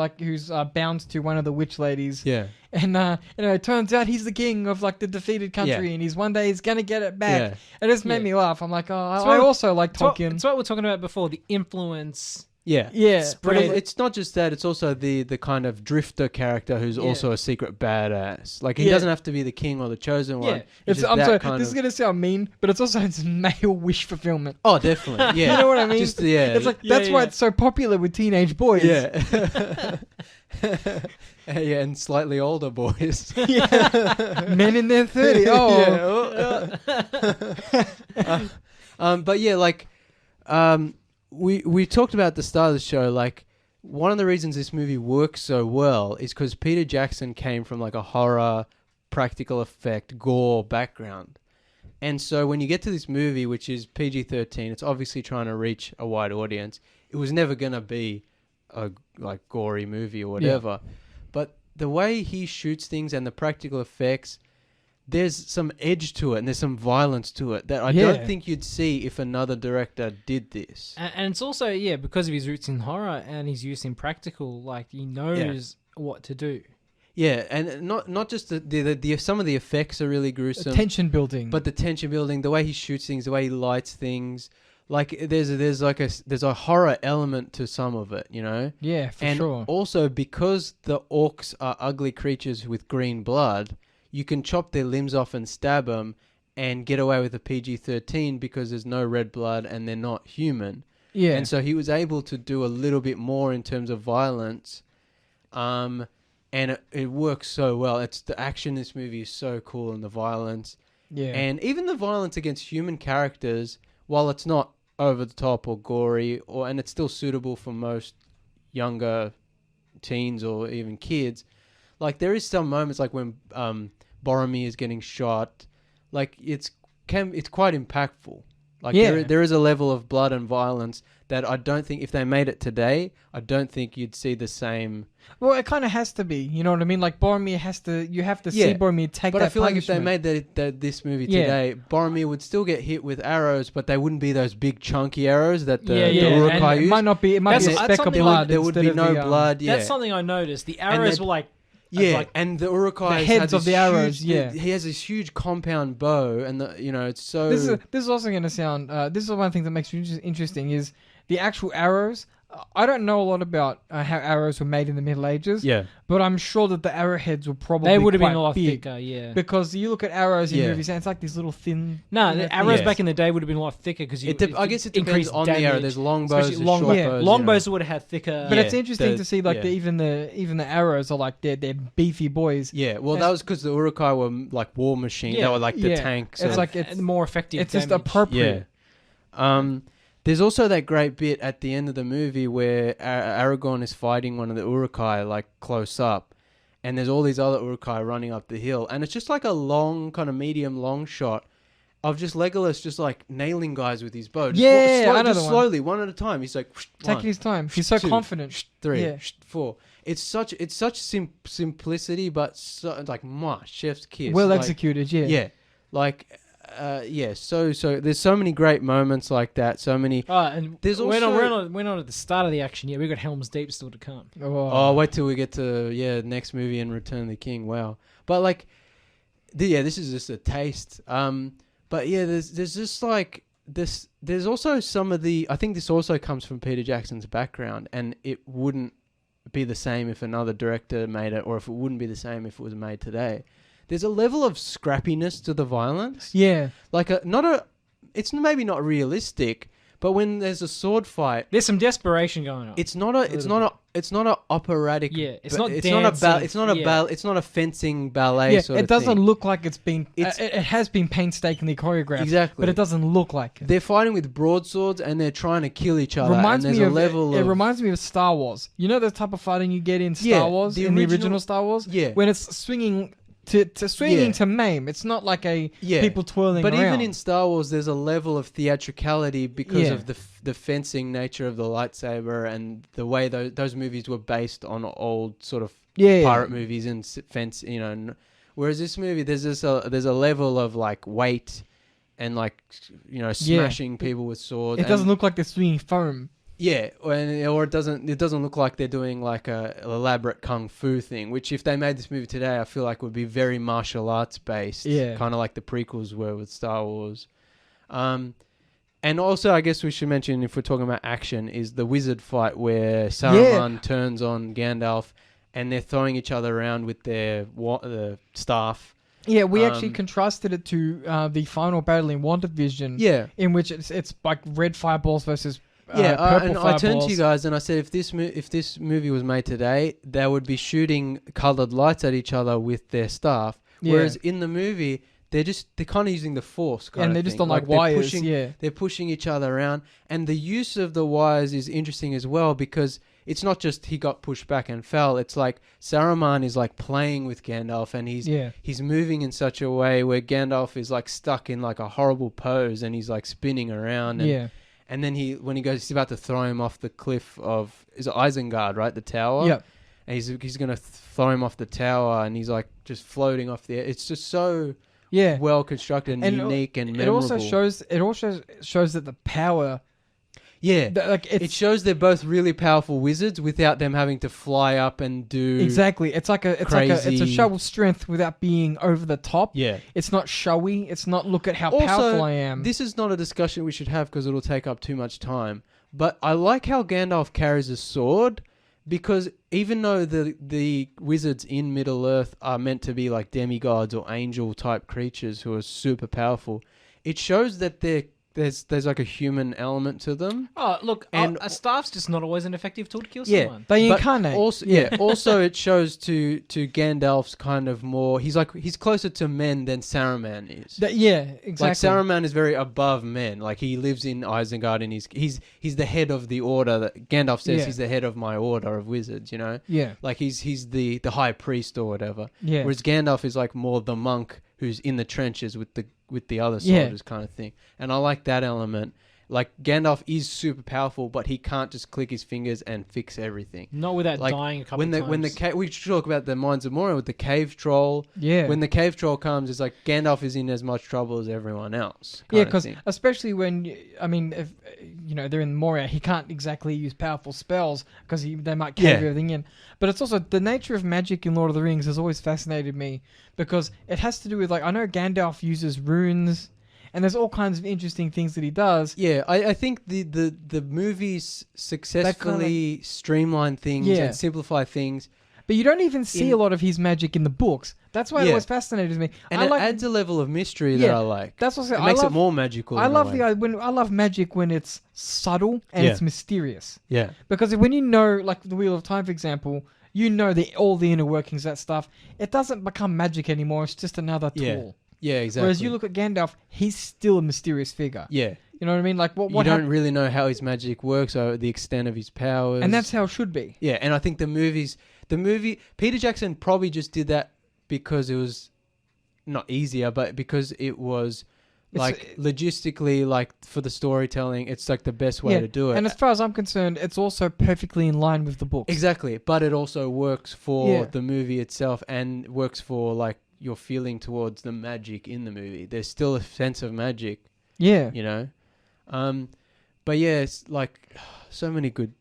bound to one of the witch ladies. Yeah. And it turns out he's the king of like the defeated country, and one day he's gonna get it back. It just made me laugh. I'm like, I also like Tolkien. It's what we're talking about before, the influence. Yeah. Spread. But it's not just that, it's also the kind of drifter character who's also a secret badass. Like, he doesn't have to be the king or the chosen one. I'm sorry, this is going to sound mean, but it's also male wish fulfillment. Oh, definitely, yeah. You know what I mean? Just, yeah. It's like, that's why it's so popular with teenage boys. Yeah. And slightly older boys. Men in their 30s. But yeah, like... We talked about at the start of the show, like, one of the reasons this movie works so well is because Peter Jackson came from like a horror, practical effect, gore background. And so when you get to this movie, which is PG-13, it's obviously trying to reach a wide audience. It was never going to be a like gory movie or whatever. Yeah. But the way he shoots things and the practical effects, there's some edge to it and there's some violence to it that I don't think you'd see if another director did this. And it's also, because of his roots in horror and his use in practical, like, he knows what to do. Yeah, and not just the some of the effects are really gruesome. Tension building. But the tension building, the way he shoots things, the way he lights things, like there's a horror element to some of it, you know? Yeah, for sure. And also because the orcs are ugly creatures with green blood, you can chop their limbs off and stab them and get away with a PG-13 because there's no red blood and they're not human. Yeah. And so he was able to do a little bit more in terms of violence. And it works so well. The action in this movie is so cool, and the violence. Yeah. And even the violence against human characters, while it's not over the top or gory, and it's still suitable for most younger teens or even kids, like there is some moments like when Boromir is getting shot, like it's quite impactful. Like there is a level of blood and violence that I don't think if they made it today, I don't think you'd see the same. Well, it kind of has to be, you know what I mean? Like Boromir you have to see Boromir take that. But I feel punishment. like if they made this movie today, Boromir would still get hit with arrows, but they wouldn't be those big chunky arrows that the Uruk-hai use. It might not be. It might be a speck of blood. There would be no blood. That's something I noticed. The arrows were like. Yeah, and the Uruk-hai the heads of the arrows. He has this huge compound bow, and it's so. This is also going to sound. This is one of the things that makes it interesting is the actual arrows. I don't know a lot about how arrows were made in the Middle Ages. Yeah, but I'm sure that the arrowheads were probably they would have been a lot big, thicker. Yeah, because you look at arrows in movies and it's like these little thin. No, the arrows back in the day would have been a lot thicker because I guess it depends on the arrow. There's long bows, there's short bows. Long bows would have had thicker. But it's interesting to see like even the arrows are like they're beefy boys. Yeah, well that was because the Uruk-hai were like war machines. They were like the tanks. It's like it's more effective. It's just appropriate. Yeah. There's also that great bit at the end of the movie where Aragorn is fighting one of the Uruk-hai like close up, and there's all these other Uruk-hai running up the hill, and it's just like a long kind of medium long shot of just Legolas just like nailing guys with his bow. Just slowly, one at a time. He's like taking his time. He's so confident. 3, 4. It's such simplicity, but so, like chef's kiss. Well executed. Yeah. Like. So there's so many great moments like that. So many. And there's also we're not at the start of the action yet. We've got Helm's Deep still to come. Oh, wait till we get to next movie and Return of the King. Wow, but like this is just a taste. But yeah, there's just like this. There's also some of the. I think this also comes from Peter Jackson's background, and it wouldn't be the same if another director made it, or if it wouldn't be the same if it was made today. There's a level of scrappiness to the violence. Yeah, like it's maybe not realistic, but when there's a sword fight, there's some desperation going on. It's not a operatic. Yeah, it's not a fencing ballet. Yeah, sort it of doesn't thing. look like it's been. It has been painstakingly choreographed. Exactly, but it doesn't look like it. They're fighting with broadswords and they're trying to kill each other. It reminds me of Star Wars. You know the type of fighting you get in Star Wars, the original Star Wars. Yeah, when it's swinging. To maim. It's not like people twirling around. But even in Star Wars, there's a level of theatricality because of the fencing nature of the lightsaber and the way those movies were based on old sort of pirate movies and fence. Whereas this movie, there's a level of like weight and like smashing people with swords. It doesn't look like they're swinging foam. Yeah, or it doesn't look like they're doing like an elaborate kung fu thing, which if they made this movie today, I feel like would be very martial arts based, kind of like the prequels were with Star Wars. And also, I guess we should mention, if we're talking about action, is the wizard fight where Saruman turns on Gandalf and they're throwing each other around with their staff. Yeah, we actually contrasted it to the final battle in WandaVision. Yeah, in which it's like red fireballs versus. And I turned to you guys and I said, if this movie was made today, they would be shooting coloured lights at each other with their staff. Yeah. Whereas in the movie, they're kind of using the force. They're just on like wires. They're pushing each other around, and the use of the wires is interesting as well because it's not just he got pushed back and fell. It's like Saruman is like playing with Gandalf, and he's moving in such a way where Gandalf is like stuck in like a horrible pose, and he's like spinning around. And then when he's about to throw him off the cliff of, is it Isengard, right? The tower? Yeah. And he's going to throw him off the tower and he's like just floating off the air. It's just so well constructed and unique and memorable. It also shows that the power... Yeah, it shows they're both really powerful wizards without them having to fly up and do exactly. It's a show of strength without being over the top. Yeah, it's not showy. It's not look at how powerful I am. This is not a discussion we should have because it'll take up too much time. But I like how Gandalf carries a sword because even though the wizards in Middle Earth are meant to be like demigods or angel type creatures who are super powerful, it shows that there's like a human element to them. Oh, look, a staff's just not always an effective tool to kill someone. They incarnate. Also it shows to Gandalf's kind of more, he's closer to men than Saruman is. Exactly. Like Saruman is very above men. Like he lives in Isengard and he's the head of the order that Gandalf says he's the head of my order of wizards, Yeah. Like he's the high priest or whatever. Yeah. Whereas Gandalf is like more the monk who's in the trenches with the other soldiers kind of thing. And I like that element. Like Gandalf is super powerful, but he can't just click his fingers and fix everything. Not without dying a couple of times. We should talk about the Mines of Moria with the cave troll. Yeah. When the cave troll comes, it's like Gandalf is in as much trouble as everyone else. Yeah, because especially when if they're in Moria, he can't exactly use powerful spells because they might cave everything in. But it's also the nature of magic in Lord of the Rings has always fascinated me because it has to do with I know Gandalf uses runes. And there's all kinds of interesting things that he does. Yeah, I think the movies successfully streamline things and simplify things. But you don't even see a lot of his magic in the books. That's why it always fascinated me. And it adds a level of mystery that I like. That's what it makes it more magical. I love magic when it's subtle and it's mysterious. Yeah. Because when you know, like the Wheel of Time, for example, you know all the inner workings of that stuff. It doesn't become magic anymore. It's just another tool. Yeah, exactly. Whereas you look at Gandalf, he's still a mysterious figure. Yeah. You know what I mean? Like what you don't really know how his magic works or the extent of his powers. And that's how it should be. Yeah, and I think the movie Peter Jackson probably just did that because it was not easier, but because it was logistically, like for the storytelling, it's like the best way to do it. And as far as I'm concerned, it's also perfectly in line with the book. Exactly. But it also works for the movie itself and works for like your feeling towards the magic in the movie. There's still a sense of magic. Yeah. But yeah, it's like so many good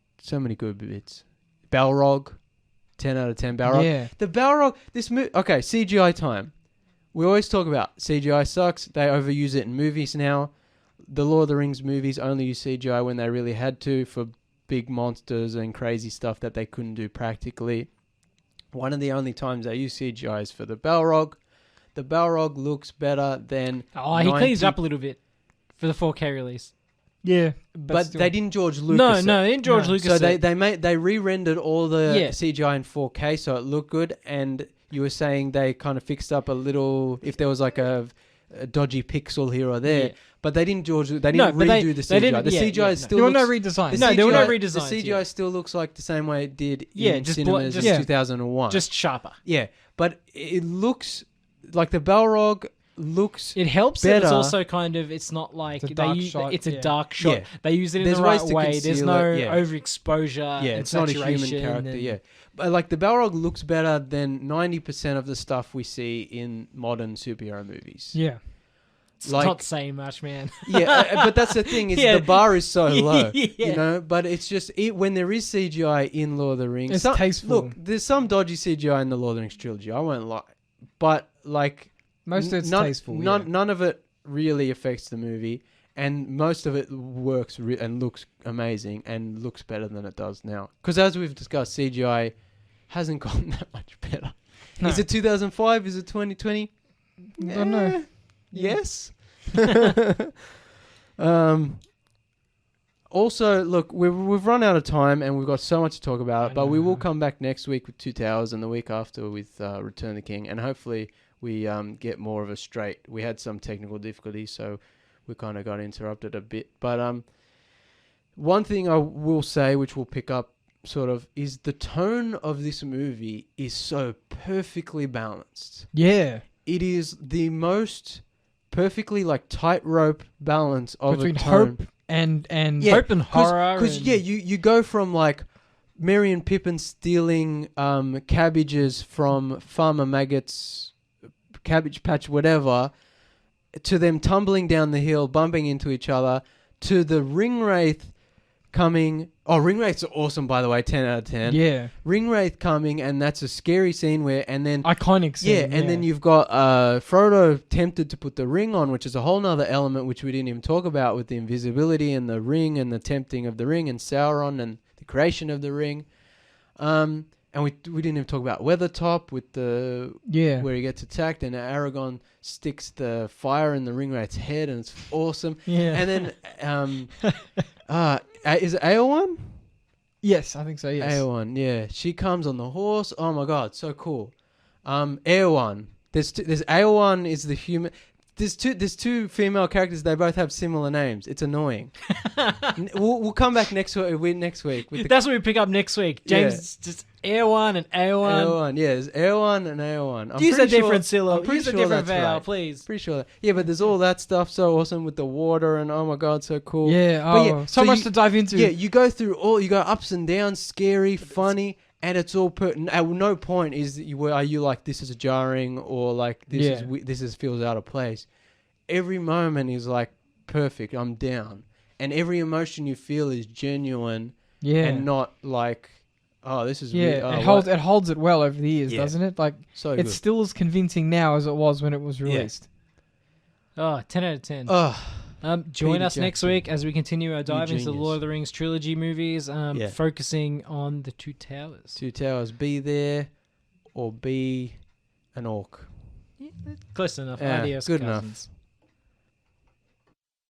bits. Balrog, 10 out of 10 Balrog. Yeah. The Balrog, this movie, okay, CGI time. we always talk about CGI sucks. They overuse it in movies now. The Lord of the Rings movies only use CGI when they really had to for big monsters and crazy stuff that they couldn't do practically. One of the only times they use CGI is for the Balrog. The Balrog looks better than... Oh, he cleans up a little bit for the 4K release. Yeah. But they didn't George Lucas. No, they didn't George Lucas. So they re-rendered all the CGI in 4K so it looked good, and you were saying they kind of fixed up a little if there was like a dodgy pixel here or there. Yeah. But they didn't redo the CGI. The CGI still there were no redesigns. There were no redesigns. The CGI still looks like the same way it did in cinemas in 2001. Just sharper. Yeah, but it looks like the Balrog looks It helps better. that it's also kind of, it's not like it's a dark shot. Yeah. They use it in the right way. There's no overexposure. Yeah, it's not a human character. Yeah, but like the Balrog looks better than 90% of the stuff we see in modern superhero movies. Yeah. It's not saying much, man. Yeah, but that's the thing is the bar is so low, you know. But it's just when there is CGI in Lord of the Rings, it's tasteful. Look, there's some dodgy CGI in the Lord of the Rings trilogy. I won't lie, but like most of it's tasteful. None of it really affects the movie, and most of it works and looks amazing and looks better than it does now. Because as we've discussed, CGI hasn't gotten that much better. No. Is it 2005? Is it 2020? I don't know. Yes. Also, look, we've run out of time and we've got so much to talk about, but we will come back next week with 2 Towers and the week after with Return of the King, and hopefully we get more of a straight. We had some technical difficulties, so we kind of got interrupted a bit. But one thing I will say, which we'll pick up sort of, is the tone of this movie is so perfectly balanced. Yeah. It is the most perfectly like tightrope balance of between a tone. hope and hope and horror. Because you go from like Merry and Pippin stealing cabbages from Farmer Maggot's cabbage patch, whatever, to them tumbling down the hill, bumping into each other, to the Ringwraith coming. Oh, Ringwraiths are awesome, by the way. 10 out of 10. Yeah. Ringwraith coming, and that's a scary scene and then iconic scene. Yeah, and then you've got Frodo tempted to put the ring on, which is a whole nother element which we didn't even talk about with the invisibility and the ring and the tempting of the ring and Sauron and the creation of the ring. And we didn't even talk about Weathertop with the where he gets attacked and Aragorn sticks the fire in the Ringwraith's head and it's awesome. Yeah. And then is it Eowyn? Yes, I think so. Yes. Eowyn, yeah, she comes on the horse. Oh my god, so cool. Eowyn. There's Eowyn is the human. There's two female characters. They both have similar names. It's annoying. We'll come back next week. That's what we pick up next week. James, just Eowyn and Eowyn. Eowyn, yeah, there's Eowyn and Eowyn. Use a different syllable. Use a different vowel, please. Pretty sure. Yeah, but there's all that stuff so awesome with the water and oh my god, so cool. Yeah, so much to dive into. Yeah, you go ups and downs, scary, funny. And it's all at no point are you like this is jarring or like this feels out of place. Every moment is like perfect. I'm down, and every emotion you feel is genuine. Yeah, and not like this is weird. It holds it well over the years, doesn't it? Like so it's still as convincing now as it was when it was released. Yeah. 10 out of 10. Join us next week as we continue our dive into the Lord of the Rings trilogy movies, focusing on the 2 Towers. 2 Towers, be there or be an orc. Yeah, close enough. Adios, good cousins. enough.